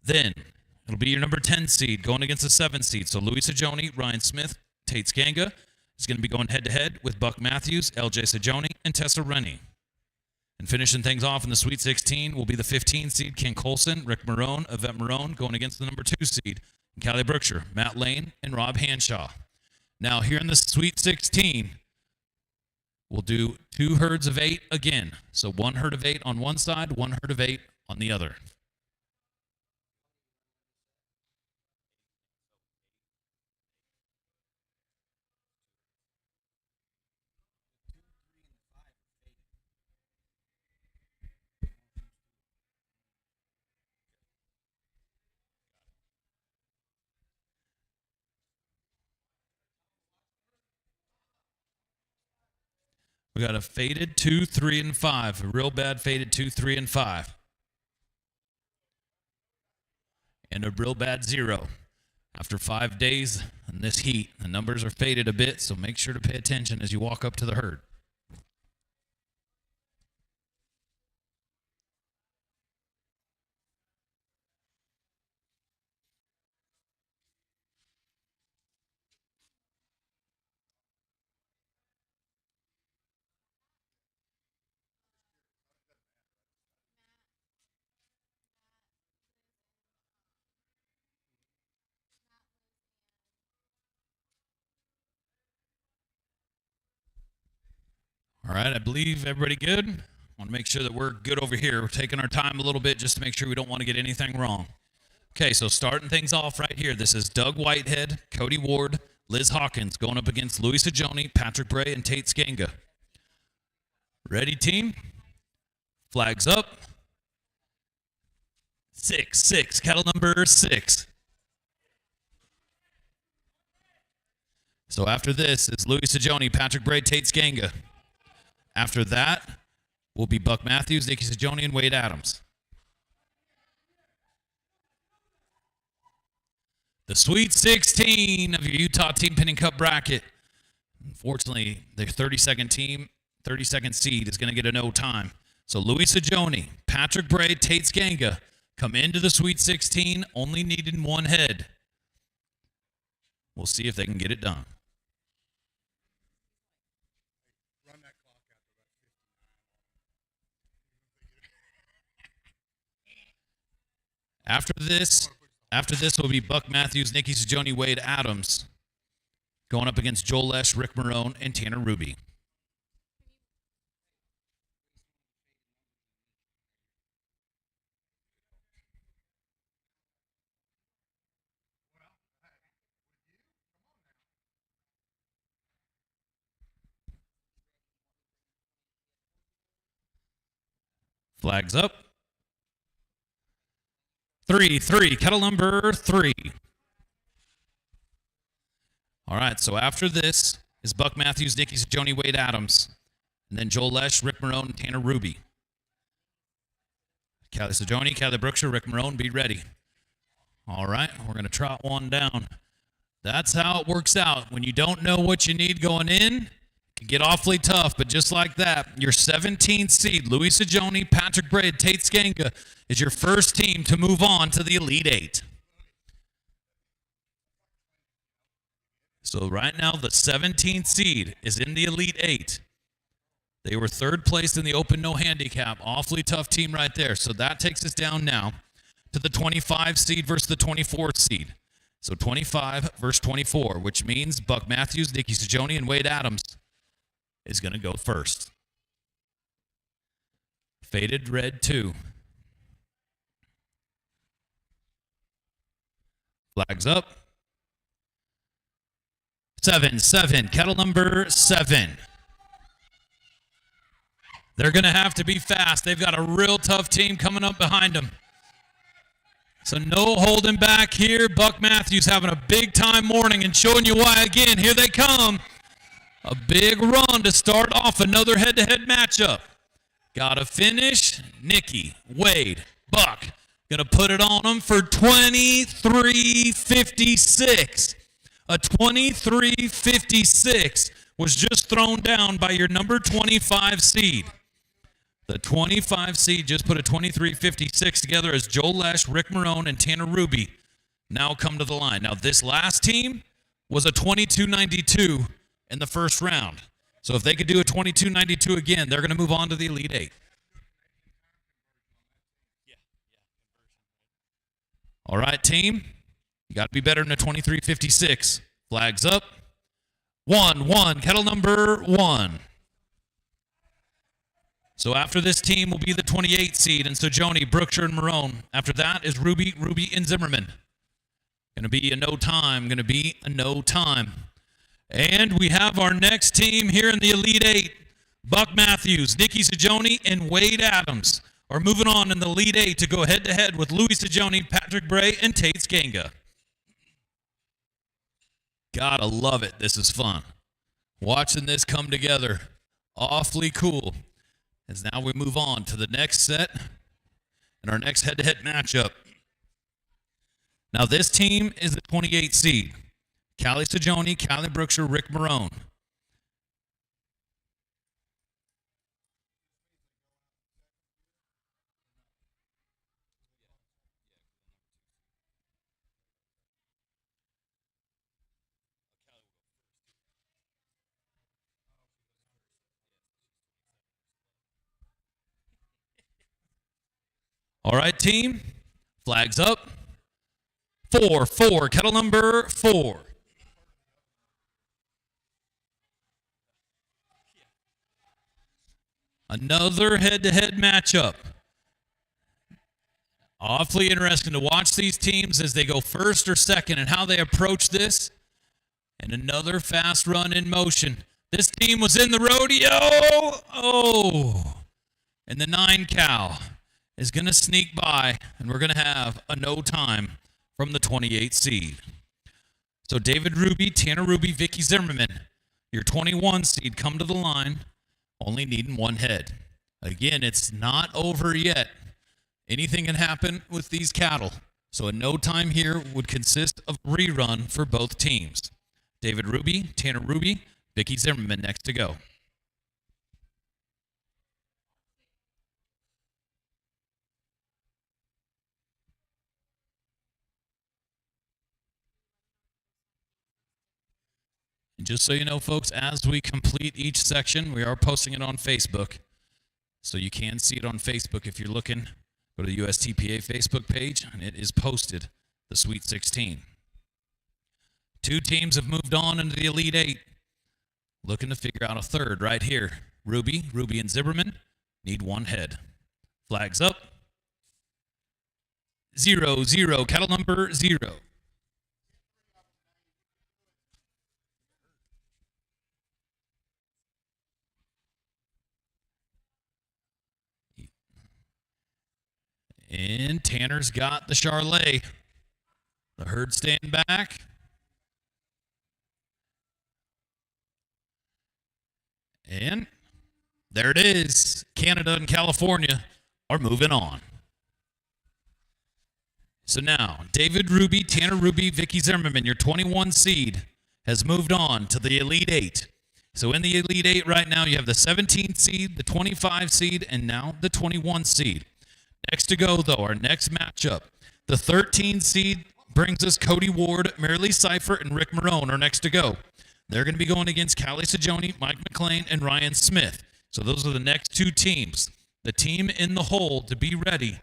Then it'll be your number 10 seed going against the 7 seed. So Louis Sajoni, Ryan Smith, Tate Skanga is going to be going head-to-head with Buck Matthews, LJ Sajoni, and Tessa Rennie. And finishing things off in the Sweet 16 will be the 15 seed, Ken Colson, Rick Marone, Yvette Marone, going against the number 2 seed, Callie Brookshire, Matt Lane, and Rob Hanshaw. Now here in the Sweet 16, we'll do 2 herds of 8 again. So 1 herd of 8 on one side, 1 herd of 8 on the other. We got a faded 2, 3, and 5. A real bad faded 2, 3, and 5. And a real bad 0. After 5 days in this heat, the numbers are faded a bit, so make sure to pay attention as you walk up to the herd. All right, I believe everybody good. I want to make sure that we're good over here. We're taking our time a little bit just to make sure we don't want to get anything wrong. Okay, so starting things off right here. This is Doug Whitehead, Cody Ward, Liz Hawkins going up against Louis Sajoni, Patrick Bray, and Tate Skanga. Ready, team? Flags up. 6, cattle number 6. So after this is Louis Sajoni, Patrick Bray, Tate Skanga. After that will be Buck Matthews, Nikki Sajoni, and Wade Adams. The Sweet 16 of your Utah Team Pinning Cup bracket. Unfortunately, their 32nd team, 32nd seed is going to get a no time. So Louis Sajoni, Patrick Bray, Tate Skanga come into the Sweet 16, only needing 1 head. We'll see if they can get it done. After this will be Buck Matthews, Nikki Sajoni, Wade Adams going up against Joel Lesh, Rick Marone, and Tanner Ruby. Flags up. 3, cattle number 3. All right, so after this is Buck Matthews, Nikki Sajoni, Wade Adams, and then Joel Lesh, Rick Marone, and Tanner Ruby. Callie Sajoni, Callie Brookshire, Rick Marone, be ready. All right, we're going to trot one down. That's how it works out. When you don't know what you need going in, it can get awfully tough, but just like that, your 17th seed, Louis Sajoni, Patrick Bray, Tate Skanga, is your first team to move on to the Elite 8. So right now, the 17th seed is in the Elite 8. They were 3rd place in the Open No Handicap. Awfully tough team right there. So that takes us down now to the 25 seed versus the 24 seed. So 25 versus 24, which means Buck Matthews, Nikki Sajoni, and Wade Adams is going to go first. Faded red 2. Flags up. 7, cattle number 7. They're going to have to be fast. They've got a real tough team coming up behind them. So no holding back here. Buck Matthews having a big time morning and showing you why again. Here they come. A big run to start off another head-to-head matchup. Got to finish. Nikki, Wade, Buck. Going to put it on them for 23:56. A 23:56 was just thrown down by your number 25 seed. The 25 seed just put a 23:56 together as Joel Lesh, Rick Marone, and Tanner Ruby now come to the line. Now, this last team was a 22:92 in the first round. So if they could do a 22:92 again, they're going to move on to the Elite Eight. All right, team. You got to be better than a 23:56. Flags up. 1-1, kettle number 1. So after this team will be the 28 seed, and Sojoni, Brookshire, and Marone. After that is Ruby, and Zimmerman. Going to be a no time. And we have our next team here in the Elite Eight. Buck Matthews, Nikki Sojoni, and Wade Adams are moving on in the Elite Eight to go head-to-head with Louis Sojoni, Patrick Bray, and Tate Skanga. Gotta love it. This is fun. Watching this come together. Awfully cool. As now we move on to the next set and our next head-to-head matchup. Now this team is the 28 seed. Callie Sojoni, Callie Brookshire, Rick Marone. All right, team. Flags up. 4-4, kettle number 4. Another head-to-head matchup. Awfully interesting to watch these teams as they go first or second and how they approach this. And another fast run in motion. This team was in the rodeo. Oh, and the 9 cow is going to sneak by, and we're going to have a no time from the 28 seed. So David Ruby, Tanner Ruby, Vicky Zimmerman, your 21 seed, come to the line, only needing 1 head. Again, it's not over yet. Anything can happen with these cattle. So a no time here would consist of rerun for both teams. David Ruby, Tanner Ruby, Vicky Zimmerman next to go. And just so you know, folks, as we complete each section, we are posting it on Facebook. So you can see it on Facebook if you're looking. Go to the USTPA Facebook page, and it is posted, the Sweet 16. 2 teams have moved on into the Elite Eight. Looking to figure out a third right here. Ruby, and Zimmerman need 1 head. Flags up. 0-0, cattle number 0. And Tanner's got the Charlet. The herd stand back. And there it is. Canada and California are moving on. So now, David Ruby, Tanner Ruby, Vicky Zimmerman, your 21 seed, has moved on to the Elite Eight. So in the Elite Eight right now, you have the 17 seed, the 25 seed, and now the 21 seed. Next to go, though, our next matchup. The 13 seed brings us Cody Ward, Marilee Seifert, and Rick Marone are next to go. They're going to be going against Callie Sojoni, Mike McLean, and Ryan Smith. So those are the next 2 teams. The team in the hole to be ready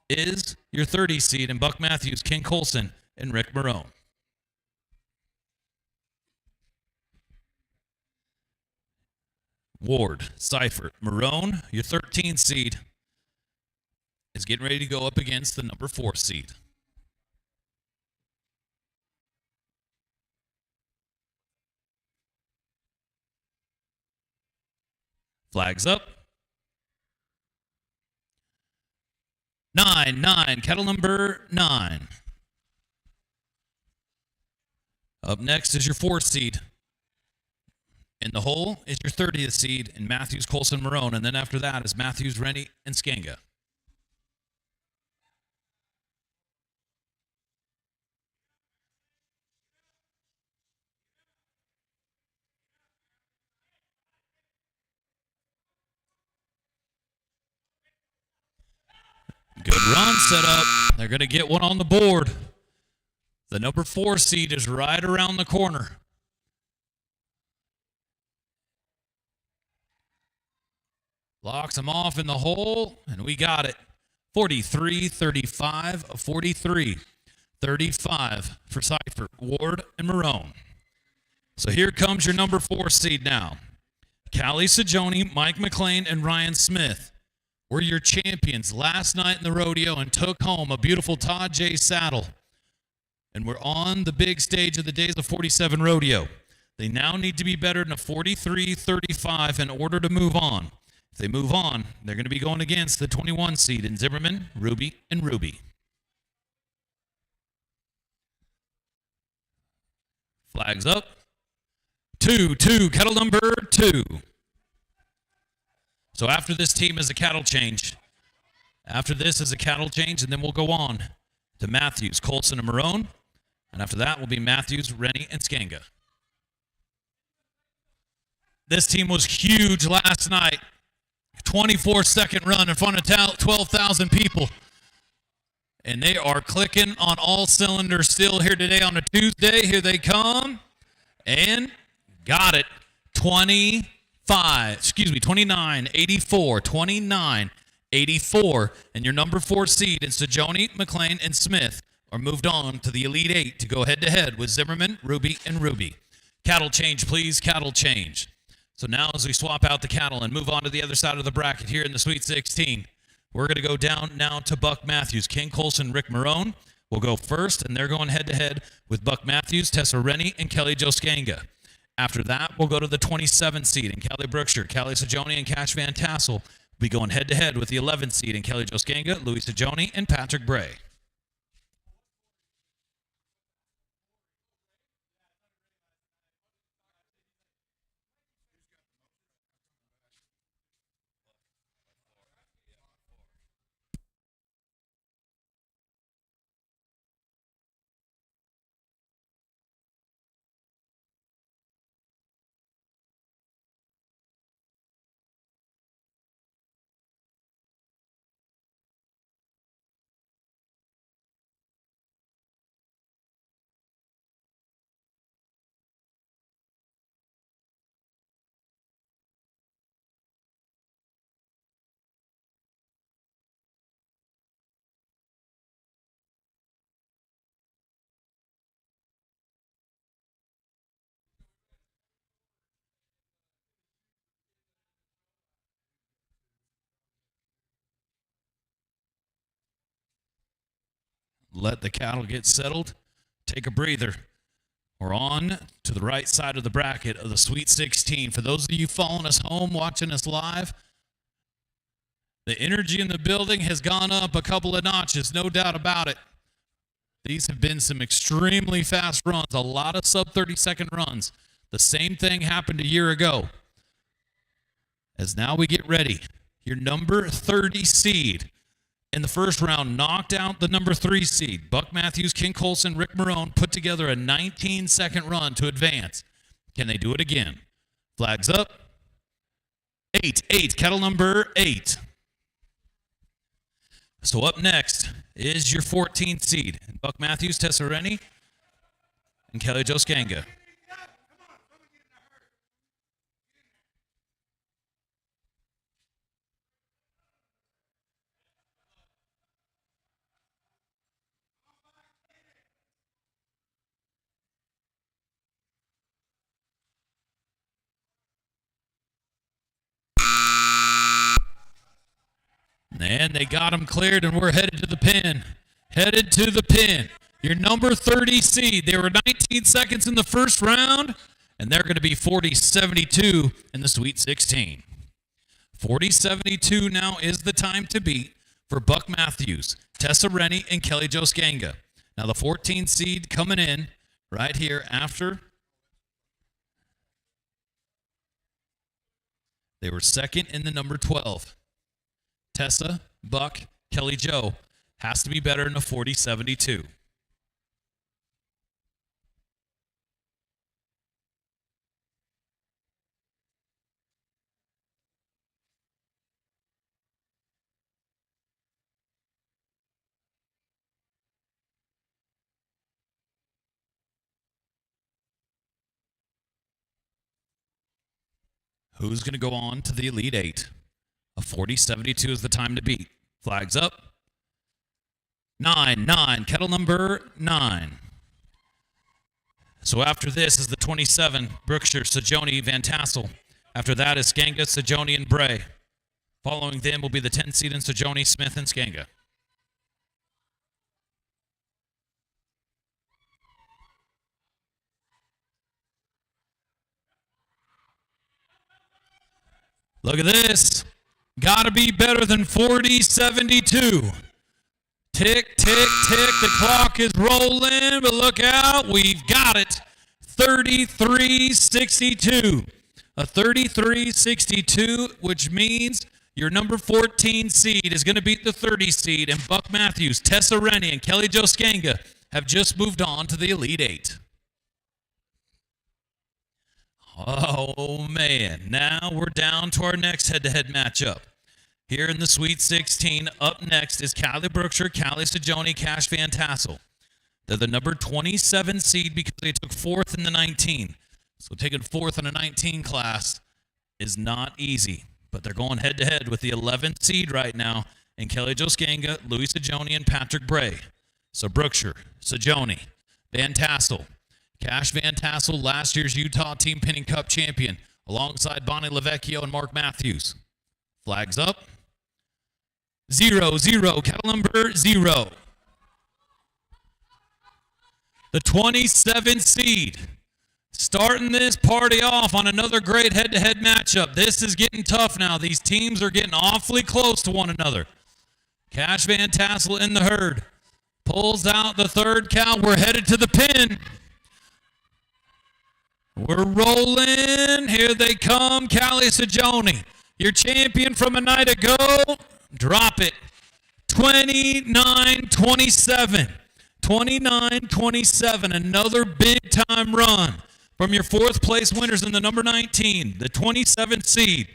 is your 30 seed in Buck Matthews, Ken Colson, and Rick Marone. Ward, Seifert, Marone, your 13 seed, is getting ready to go up against the number 4 seed. Flags up. 9, kettle number 9. Up next is your 4th seed. In the hole is your 30th seed in Matthews, Colson, Marone. And then after that is Matthews, Rennie, and Skanga. Good run set up. They're going to get one on the board. The number 4 seed is right around the corner. Locks him off in the hole, and we got it. 43, 35, 43, 35 for Cypher, Ward, and Marone. So here comes your number 4 seed now. Callie Sajoni, Mike McLean, and Ryan Smith were your champions last night in the rodeo and took home a beautiful Todd J saddle. And we're on the big stage of the Days of 47 rodeo. They now need to be better than a 43-35 in order to move on. If they move on, they're going to be going against the 21 seed in Zimmerman, Ruby, and Ruby. Flags up. 2, kettle number 2. So after this team is a cattle change. After this is a cattle change, and then we'll go on to Matthews, Colson, and Marone. And after that will be Matthews, Rennie, and Skanga. This team was huge last night. 24-second run in front of 12,000 people. And they are clicking on all cylinders still here today on a Tuesday. Here they come. And got it. 29, 84, 29, 84. And your number 4 seed in Sajoni, McLean, and Smith are moved on to the Elite 8 to go head-to-head with Zimmerman, Ruby, and Ruby. Cattle change, please. Cattle change. So now as we swap out the cattle and move on to the other side of the bracket here in the Sweet 16, we're going to go down now to Buck Matthews. King Colson, Rick Marone will go first, and they're going head-to-head with Buck Matthews, Tessa Rennie, and Kelly Jo Skanga. After that, we'll go to the 27 seed in Callie Brookshire. Callie Sajoni and Cash Van Tassel will be going head-to-head with the 11th seed in Kelly Jo Skanga, Louis Sajoni, and Patrick Bray. Let the cattle get settled. Take a breather. We're on to the right side of the bracket of the Sweet 16. For those of you following us home, watching us live, the energy in the building has gone up a couple of notches, no doubt about it. These have been some extremely fast runs, a lot of sub-30-second runs. The same thing happened a year ago. As now we get ready, your number 30 seed in the first round knocked out the number 3 seed. Buck Matthews, King Colson, Rick Marone put together a 19-second run to advance. Can they do it again? Flags up. 8, kettle number 8. So up next is your 14th seed. Buck Matthews, Tessa Rennie, and Kelly Jo Skanga. And they got him cleared, and we're headed to the pin. Headed to the pin. Your number 30 seed. They were 19 seconds in the first round, and they're going to be 40-72 in the Sweet 16. 40-72 now is the time to beat. for Buck Matthews, Tessa Rennie, and Kelly Jo Skanga. Now the 14 seed coming in right here after they were second in the number 12. Tessa, Buck, Kelly Jo has to be better than a 40-72. Who's going to go on to the Elite Eight? A 40-72 is the time to beat. Flags up. 9, kettle number 9. So after this is the 27, Brookshire, Sajoni, Van Tassel. After that is Skanga, Sajoni, and Bray. Following them will be the 10 seed in Sajoni, Smith, and Skanga. Look at this. Got to be better than 40-72. Tick, tick, tick. The clock is rolling, but look out. We've got it. 33-62. A 33-62, which means your number 14 seed is going to beat the 30 seed, and Buck Matthews, Tessa Rennie, and Kelly Jo Skanga have just moved on to the Elite Eight. Oh, man. Now we're down to our next head-to-head matchup. Here in the Sweet 16, up next is Callie Brookshire, Callie Sajoni, Cash Van Tassel. They're the number 27 seed because they took fourth in the 19. So taking fourth in a 19 class is not easy. But they're going head-to-head with the 11th seed right now in Kelly Jo Skanga, Louis Sajoni, and Patrick Bray. So Brookshire, Sajoni, Van Tassel. Cash Van Tassel, last year's Utah Team Pinning Cup champion, alongside Bonnie LaVecchio and Mark Matthews. Flags up. 0-0, kettle number 0. The 27 seed, starting this party off on another great head-to-head matchup. This is getting tough now. These teams are getting awfully close to one another. Cash Van Tassel in the herd. Pulls out the third count. We're headed to the pin. We're rolling. Here they come. Callie Sajoni, your champion from a night ago. Drop it. 29-27. 29-27. Another big-time run from your fourth place winners in the number 19. The 27th seed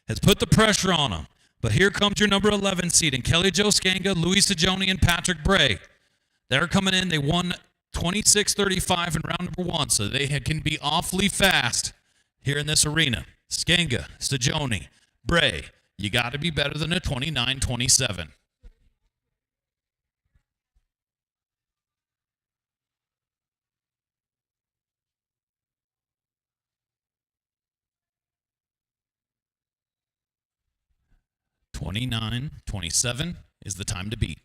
has put the pressure on them. But here comes your number 11 seed in Kelly Jo Skanga, Louis Sajoni, and Patrick Bray. They're coming in. They won 26-35 in round number 1, so they can be awfully fast here in this arena. Skanga, Sajoni, Bray, you got to be better than a 29-27. (29-27) is the time to beat.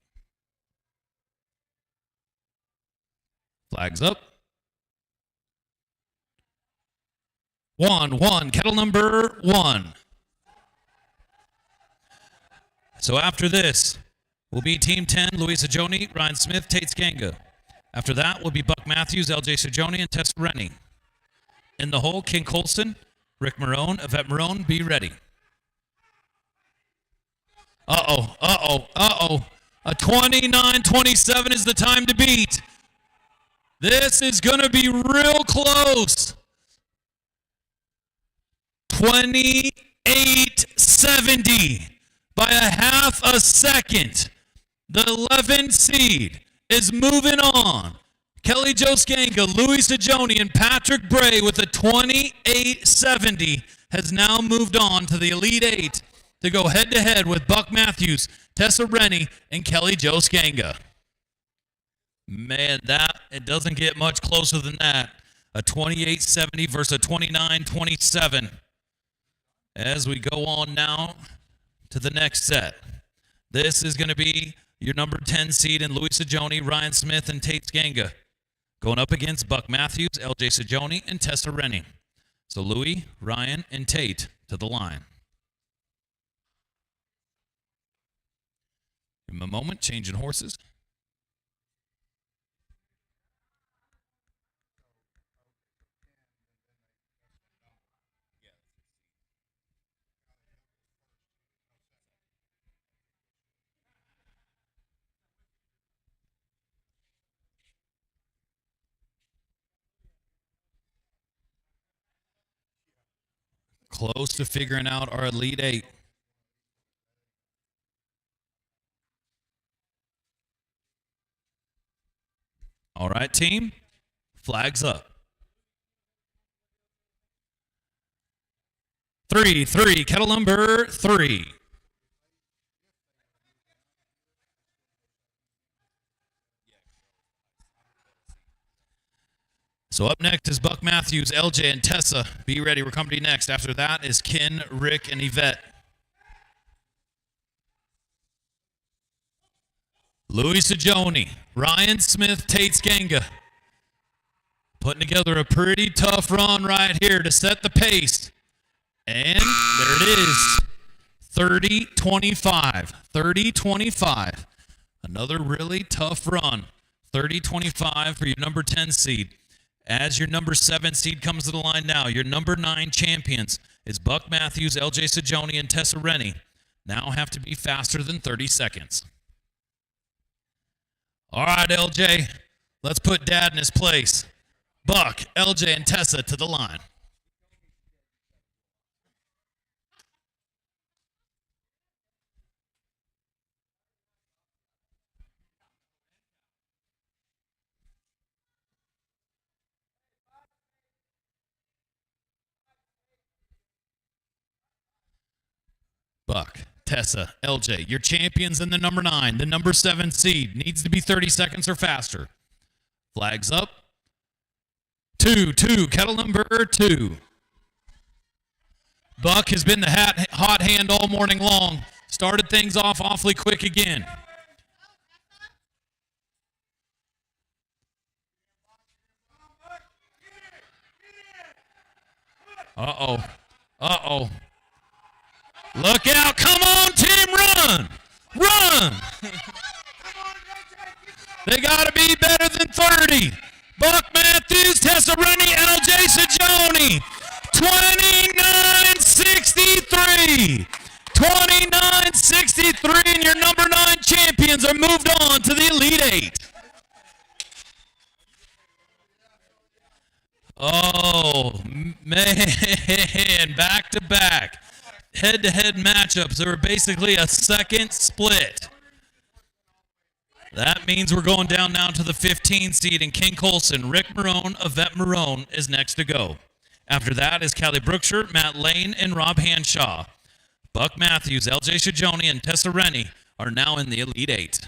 Flags up. 1-1, kettle number 1. So after this will be Team 10, Louis Sajoni, Ryan Smith, Tate Skanga. After that will be Buck Matthews, LJ Sajoni, and Tessa Rennie. In the hole, King Colston, Rick Marone, Yvette Marone, be ready. Uh-oh. A 29-27 is the time to beat. This is going to be real close. 28-70 by a half a second. The 11th seed is moving on. Kelly Jo Skanga, Louis Sajoni, and Patrick Bray with a 28-70 has now moved on to the Elite Eight to go head-to-head with Buck Matthews, Tessa Rennie, and Kelly Jo Skanga. Man, it doesn't get much closer than that. A 28-70 versus a 29-27. As we go on now to the next set. This is going to be your number 10 seed in Louis Sajoni, Ryan Smith, and Tate Skanga. Going up against Buck Matthews, LJ Sajoni, and Tessa Rennie. So Louis, Ryan, and Tate to the line. Give him a moment, changing horses. Close to figuring out our Elite Eight. All right, team. Flags up. 3-3, kettle number 3. So up next is Buck Matthews, LJ, and Tessa. Be ready. We're coming to you next. After that is Ken, Rick, and Yvette. Louis Sajoni, Ryan Smith, Tate's Ganga. Putting together a pretty tough run right here to set the pace. And there it is. 30-25. 30-25. Another really tough run. 30-25 for your number 10 seed. As your number 7 seed comes to the line now, your number 9 champions is Buck Matthews, LJ Sajoni, and Tessa Rennie. Now have to be faster than 30 seconds. All right, LJ, let's put Dad in his place. Buck, LJ, and Tessa to the line. Buck, Tessa, LJ, your champions in the number 9, the number 7 seed, needs to be 30 seconds or faster. Flags up. 2-2, kettle number 2. Buck has been the hot hand all morning long. Started things off awfully quick again. Uh-oh. Uh-oh. Look out. Come on, team. Run. Run. They got to be better than 30. Buck Matthews, Tessa Rennie, LJ Sajoni. 29-63. 29-63, and your number 9 champions are moved on to the Elite 8. Oh, man. Back to back. Head-to-head matchups. They were basically a second split. That means we're going down now to the 15 seed, and King Colson, Rick Marone, Yvette Marone is next to go. After that is Callie Brookshire, Matt Lane, and Rob Hanshaw. Buck Matthews, LJ Sajoni, and Tessa Rennie are now in the Elite 8.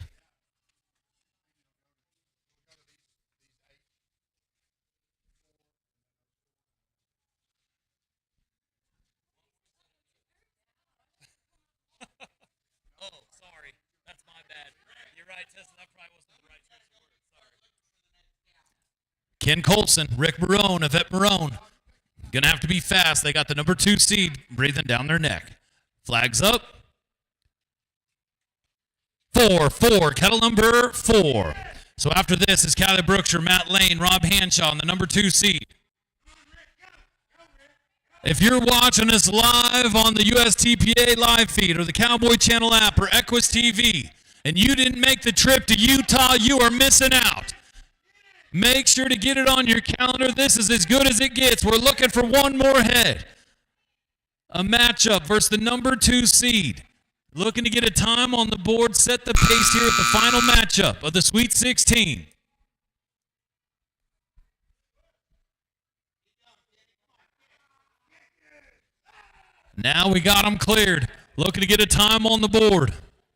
Ken Colson, Rick Marone, Yvette Marone. Gonna have to be fast. They got the number 2 seed breathing down their neck. Flags up. 4-4, kettle number 4. So after this is Callie Brookshire, Matt Lane, Rob Hanshaw, and the number 2 seed. If you're watching us live on the USTPA live feed or the Cowboy Channel app or Equus TV, and you didn't make the trip to Utah, you are missing out. Make sure to get it on your calendar. This is as good as it gets. We're looking for one more head. A matchup versus the number 2 seed. Looking to get a time on the board, set the pace here at the final matchup of the Sweet 16. Now we got them cleared. Looking to get a time on the board.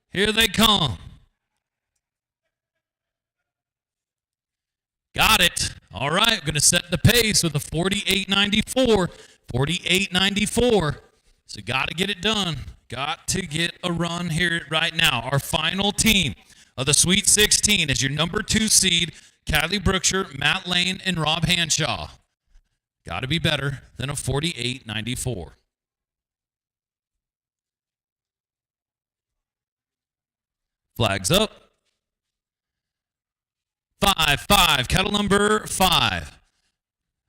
Here they come. Got it. All right, going to set the pace with a 48.94. 48.94. So got to get it done. Got to get a run here right now. Our final team of the Sweet 16 is your number 2 seed, Callie Brookshire, Matt Lane, and Rob Hanshaw. Got to be better than a 48.94. Flags up. 5-5, cattle number 5.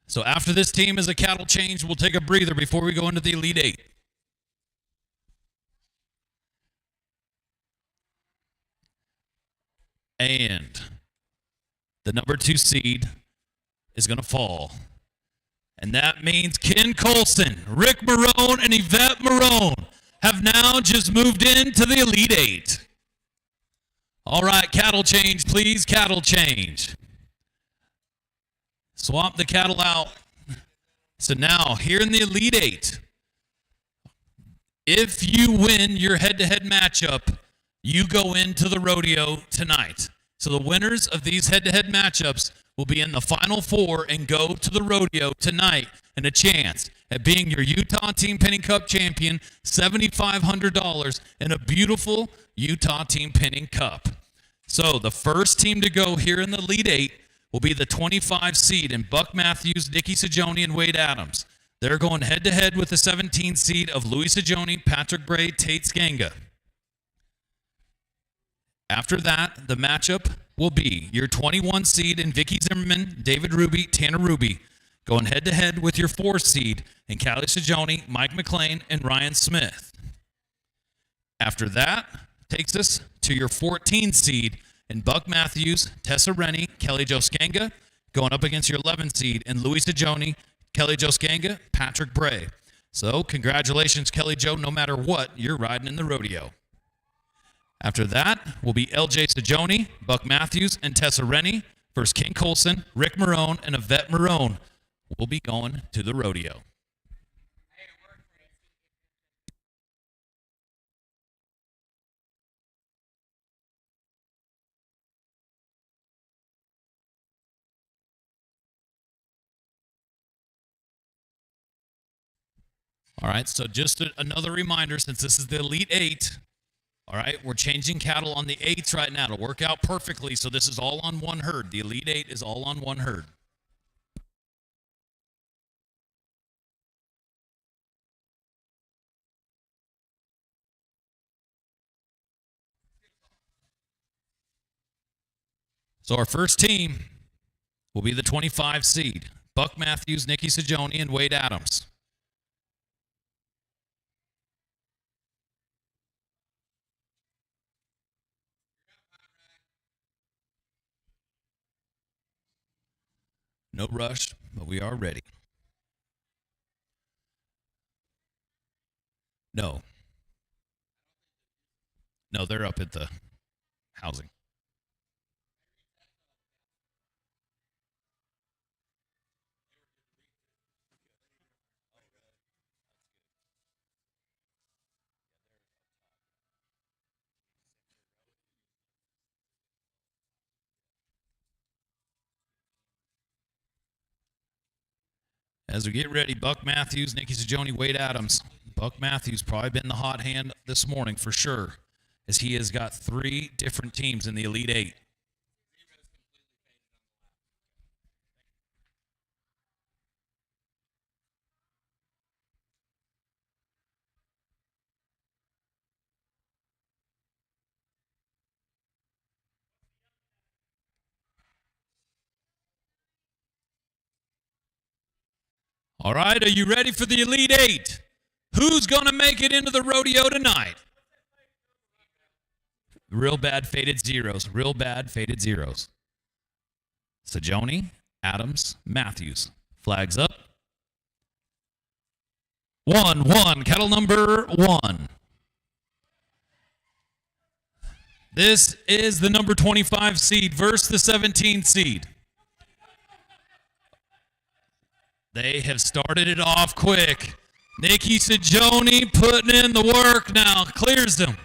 So after this team is a cattle change, we'll take a breather before we go into the Elite 8. And the number 2 seed is going to fall. And that means Ken Colson, Rick Marone, and Yvette Marone have now just moved into the Elite 8. All right, cattle change, please, cattle change. Swap the cattle out. So now, here in the Elite 8, if you win your head-to-head matchup, you go into the rodeo tonight. So the winners of these head-to-head matchups will be in the Final Four and go to the rodeo tonight and a chance at being your Utah Team Penning Cup champion, $7,500, and a beautiful Utah Team Penning Cup. So the first team to go here in the Elite 8 will be the 25 seed in Buck Matthews, Nikki Sajoni, and Wade Adams. They're going head-to-head with the 17 seed of Louis Sajoni, Patrick Bray, Tate Skanga. After that, the matchup will be your 21 seed in Vicky Zimmerman, David Ruby, Tanner Ruby, going head-to-head with your 4 seed in Callie Sajoni, Mike McLean, and Ryan Smith. After that, takes us to your 14 seed in Buck Matthews, Tessa Rennie, Kelly Jo Skanga, going up against your 11 seed in Louis Sajoni, Kelly Jo Skanga, Patrick Bray. So congratulations, Kelly Jo. No matter what, you're riding in the rodeo. After that will be LJ Sajoni, Buck Matthews, and Tessa Rennie versus Ken Colson, Rick Marone, and Yvette Marone will be going to the rodeo. All right, so just another reminder, since this is the Elite 8, all right, we're changing cattle on the 8s right now to work out perfectly, so this is all on one herd. The Elite 8 is all on one herd. So our first team will be the 25 seed, Buck Matthews, Nikki Sajoni, and Wade Adams. No rush, but we are ready. No. No, they're up at the housing. As we get ready, Buck Matthews, Nikki Sajoni, Wade Adams. Buck Matthews probably been the hot hand this morning for sure, as he has got 3 different teams in the Elite 8. All right, are you ready for the Elite 8? Who's going to make it into the rodeo tonight? Real bad faded zeros. Real bad faded zeros. Sajoni, Adams, Matthews. Flags up. 1-1, cattle number 1. This is the number 25 seed versus the 17 seed. They have started it off quick. Nikki Sajoni putting in the work now. Clears them.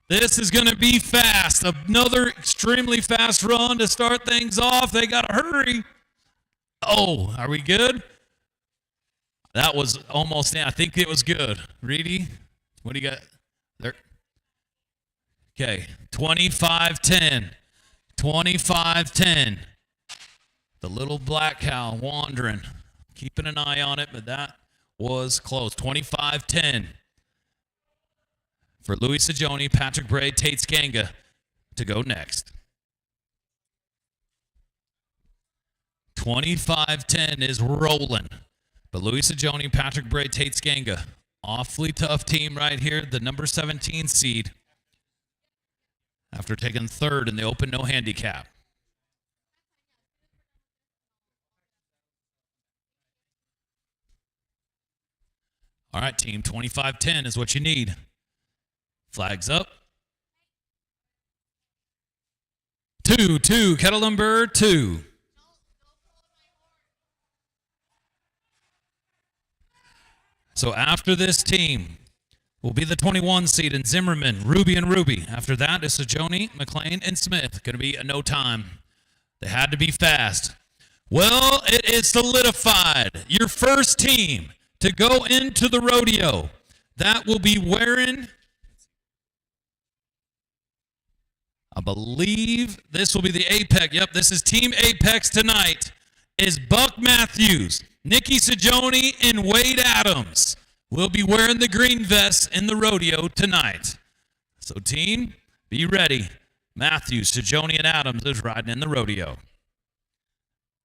This is going to be fast. Another extremely fast run to start things off. They got to hurry. Oh, are we good? That was almost, I think it was good. Reedy, what do you got there? Okay, 25-10. 25-10. The little black cow wandering. Keeping an eye on it, but that was close. 25-10 for Louis Sajoni, Patrick Bray, Tate Skanga. to go next. 25-10 is rolling. But Louis Sajoni, Patrick Bray, Tate Skanga, awfully tough team right here, the number 17 seed, after taking third in the open no handicap. All right, team, 25-10 is what you need. Flags up. 2-2, kettle number 2. So after this team will be the 21 seed in Zimmerman, Ruby, and Ruby. After that is Sajoni, McLean, and Smith. Going to be a no time. They had to be fast. Well, it is solidified. Your first team to go into the rodeo, that will be wearing, I believe this will be the Apex. Yep, this is Team Apex tonight, is Buck Matthews, Nikki Sajoni, and Wade Adams will be wearing the green vests in the rodeo tonight. So team, be ready. Matthews, Sajoni, and Adams is riding in the rodeo.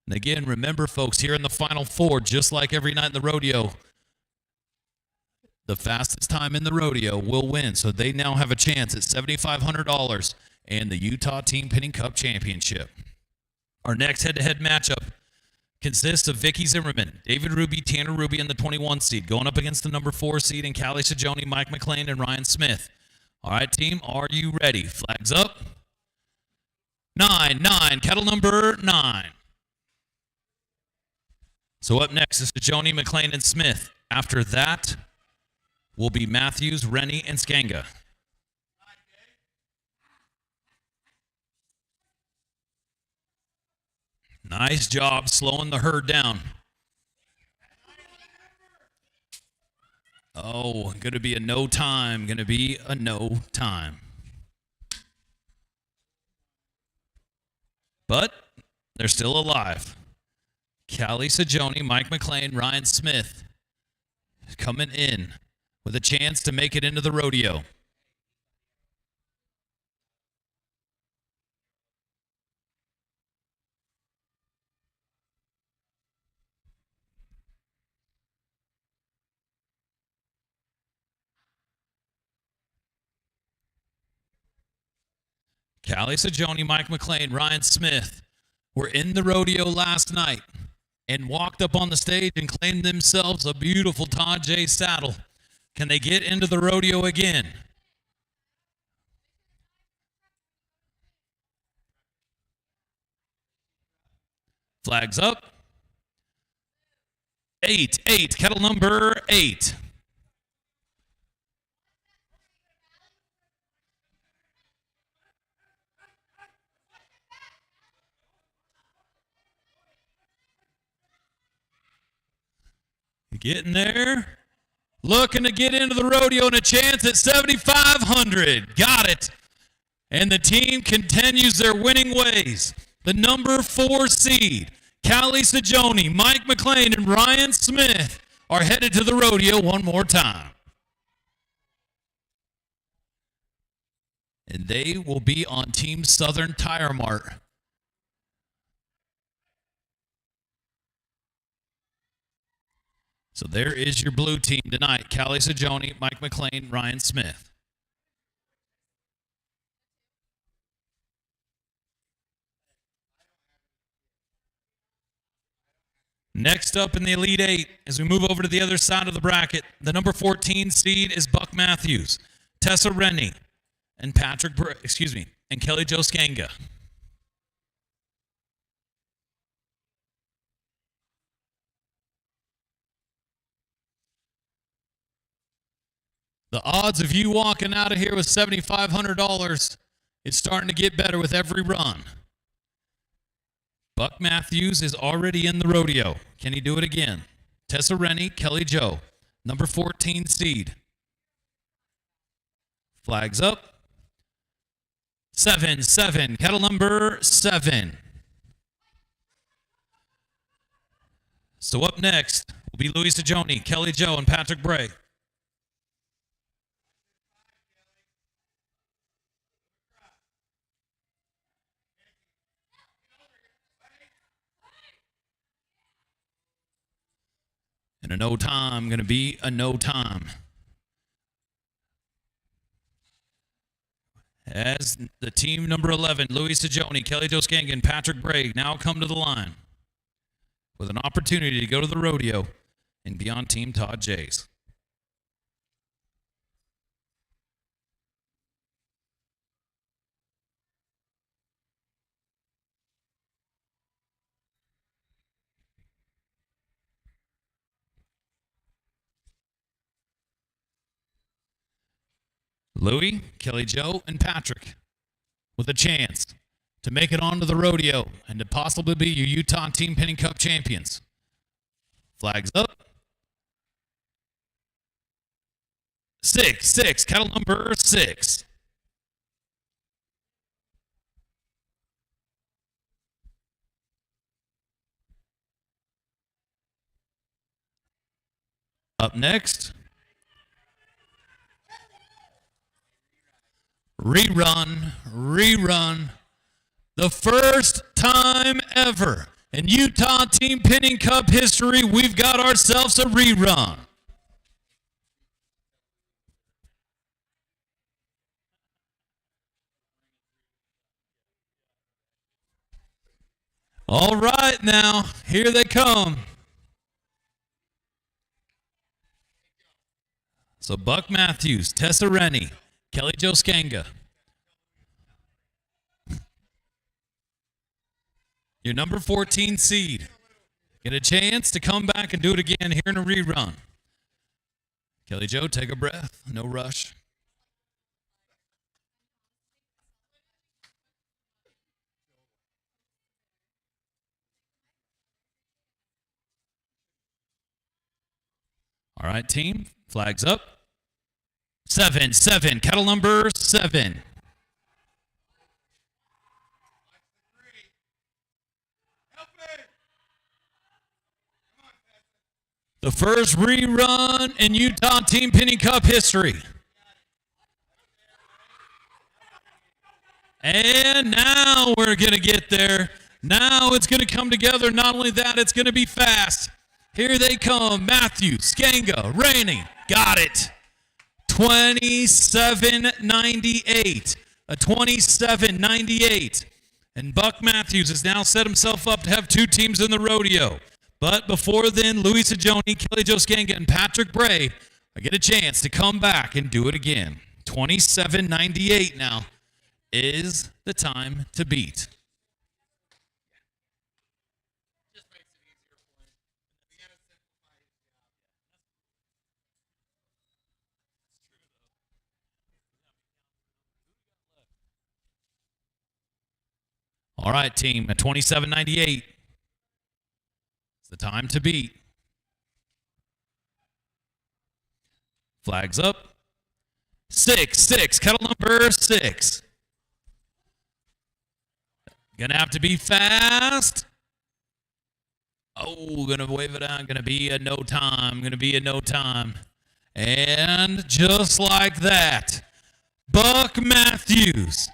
And again, remember folks, here in the Final Four, just like every night in the rodeo, the fastest time in the rodeo will win. So they now have a chance at $7,500 and the Utah Team Pinning Cup Championship. Our next head-to-head matchup consists of Vicky Zimmerman, David Ruby, Tanner Ruby, and the 21 seed, going up against the number 4 seed in Callie Sajoni, Mike McLean, and Ryan Smith. All right, team, are you ready? Flags up. 9, kettle number 9. So up next is Sajoni, McLean, and Smith. After that will be Matthews, Rennie, and Skanga. Nice job slowing the herd down. Oh, going to be a no time. Going to be a no time. But they're still alive. Callie Sajoni, Mike McLean, Ryan Smith coming in with a chance to make it into the rodeo. Callie Sajoni, Mike McLean, Ryan Smith were in the rodeo last night and walked up on the stage and claimed themselves a beautiful Todd J saddle. Can they get into the rodeo again? Flags up. 8, kettle number 8. Getting there. Looking to get into the rodeo and a chance at $7,500. Got it. And the team continues their winning ways. The number 4 seed, Callie Sajoni, Mike McLean, and Ryan Smith are headed to the rodeo one more time. And they will be on Team Southern Tire Mart. So there is your blue team tonight. Callie Sajoni, Mike McLean, Ryan Smith. Next up in the Elite 8, as we move over to the other side of the bracket, the number 14 seed is Buck Matthews, Tessa Rennie, and and Kelly Jo Skanga. The odds of you walking out of here with $7,500 is starting to get better with every run. Buck Matthews is already in the rodeo. Can he do it again? Tessa Rennie, Kelly Jo, number 14 seed. Flags up. 7, kettle number 7. So up next will be Louis Sajoni, Kelly Jo, and Patrick Bray. And a no time, going to be a no time. As the team number 11, Louis Sajoni, Kelly Josgang, and Patrick Bray now come to the line with an opportunity to go to the rodeo and be on Team Todd Jays. Louis, Kelly Joe, and Patrick with a chance to make it onto the rodeo and to possibly be your Utah Team Pinning Cup champions. Flags up. 6, cattle number 6. Up next, rerun. The first time ever in Utah Team Pinning Cup history, we've got ourselves a rerun. All right, now, here they come. So Buck Matthews, Tessa Rennie, Kelly Joskanga. Your number 14 seed. Get a chance to come back and do it again here in a rerun. Kelly Joe, take a breath. No rush. All right, team. Flags up. 7, cattle number 7. The first rerun in Utah Team Pinning Cup history. And now we're going to get there. Now it's going to come together. Not only that, it's going to be fast. Here they come. Matthews, Skanga, Rainey. Got it. 27.98. A 27.98. And Buck Matthews has now set himself up to have 2 teams in the rodeo. But before then, Louis Sajoni, Kelly Joskanga, and Patrick Bray get a chance to come back and do it again. 27.98 now is the time to beat. All right, team, at 27.98. It's the time to beat. Flags up. 6, cattle number 6. Gonna have to be fast. Oh, gonna wave it out. Gonna be a no time. And just like that, Buck Matthews,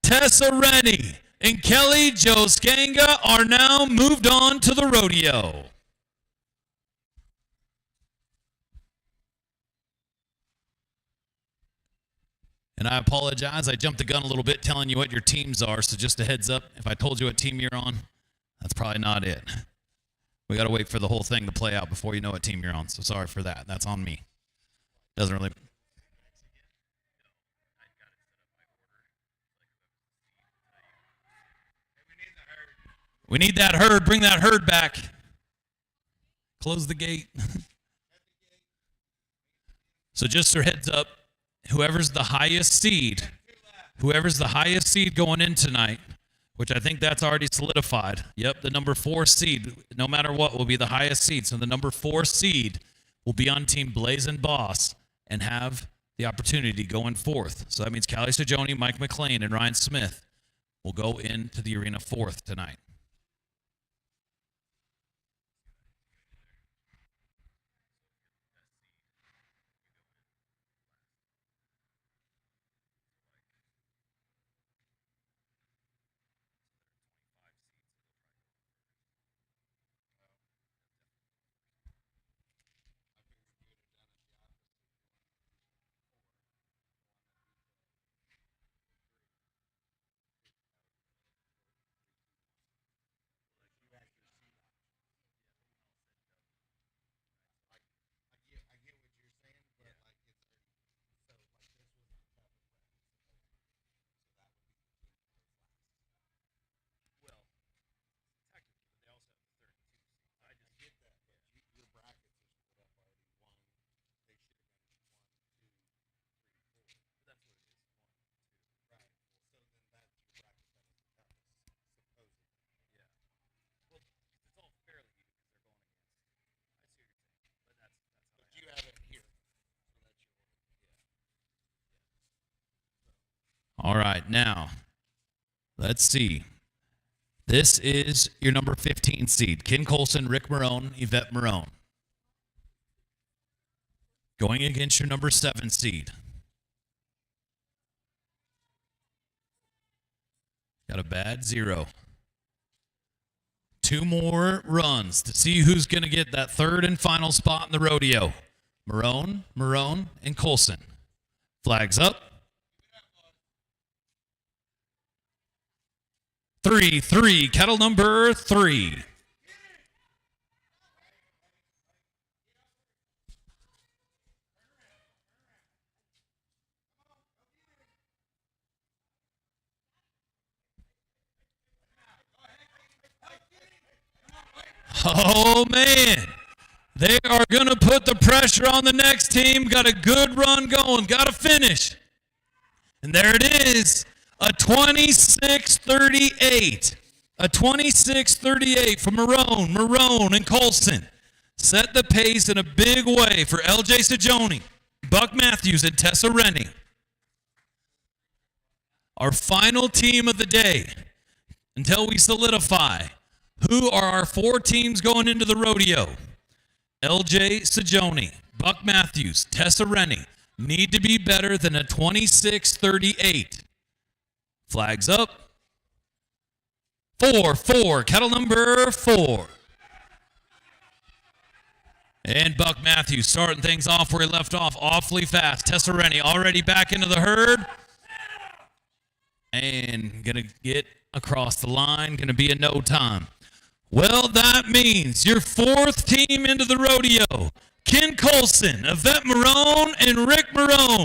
Tessa Rennie, and Kelly Joskanga are now moved on to the rodeo. And I apologize, I jumped the gun a little bit telling you what your teams are, so just a heads up, if I told you what team you're on, that's probably not it. We got to wait for the whole thing to play out before you know what team you're on, so sorry for that. That's on me. Doesn't really... We need that herd. Bring that herd back. Close the gate. So just a heads up, whoever's the highest seed going in tonight, which I think that's already solidified. Yep, the number 4 seed, no matter what, will be the highest seed. So the number 4 seed will be on Team Blazin' Boss and have the opportunity going fourth. So that means Callie Sajoni, Mike McLean, and Ryan Smith will go into the arena fourth tonight. All right, now, let's see. This is your number 15 seed. Ken Colson, Rick Marone, Yvette Marone. Going against your number 7 seed. Got a bad 0. 2 more runs to see who's going to get that 3rd and final spot in the rodeo. Marone, and Colson. Flags up. 3-3, kettle number 3. Oh, man. They are going to put the pressure on the next team. Got a good run going. Got to finish. And there it is. A 26-38. A 26-38 for Marone, and Colson. Set the pace in a big way for LJ Sajoni, Buck Matthews, and Tessa Rennie. Our final team of the day, until we solidify, who are our 4 teams going into the rodeo? LJ Sajoni, Buck Matthews, Tessa Rennie need to be better than a 26-38. Flags up. 4-4, kettle number 4. And Buck Matthews starting things off where he left off awfully fast. Tessa Rennie already back into the herd. And going to get across the line. Going to be in no time. Well, that means your 4th team into the rodeo. Ken Colson, Yvette Marone, and Rick Marone.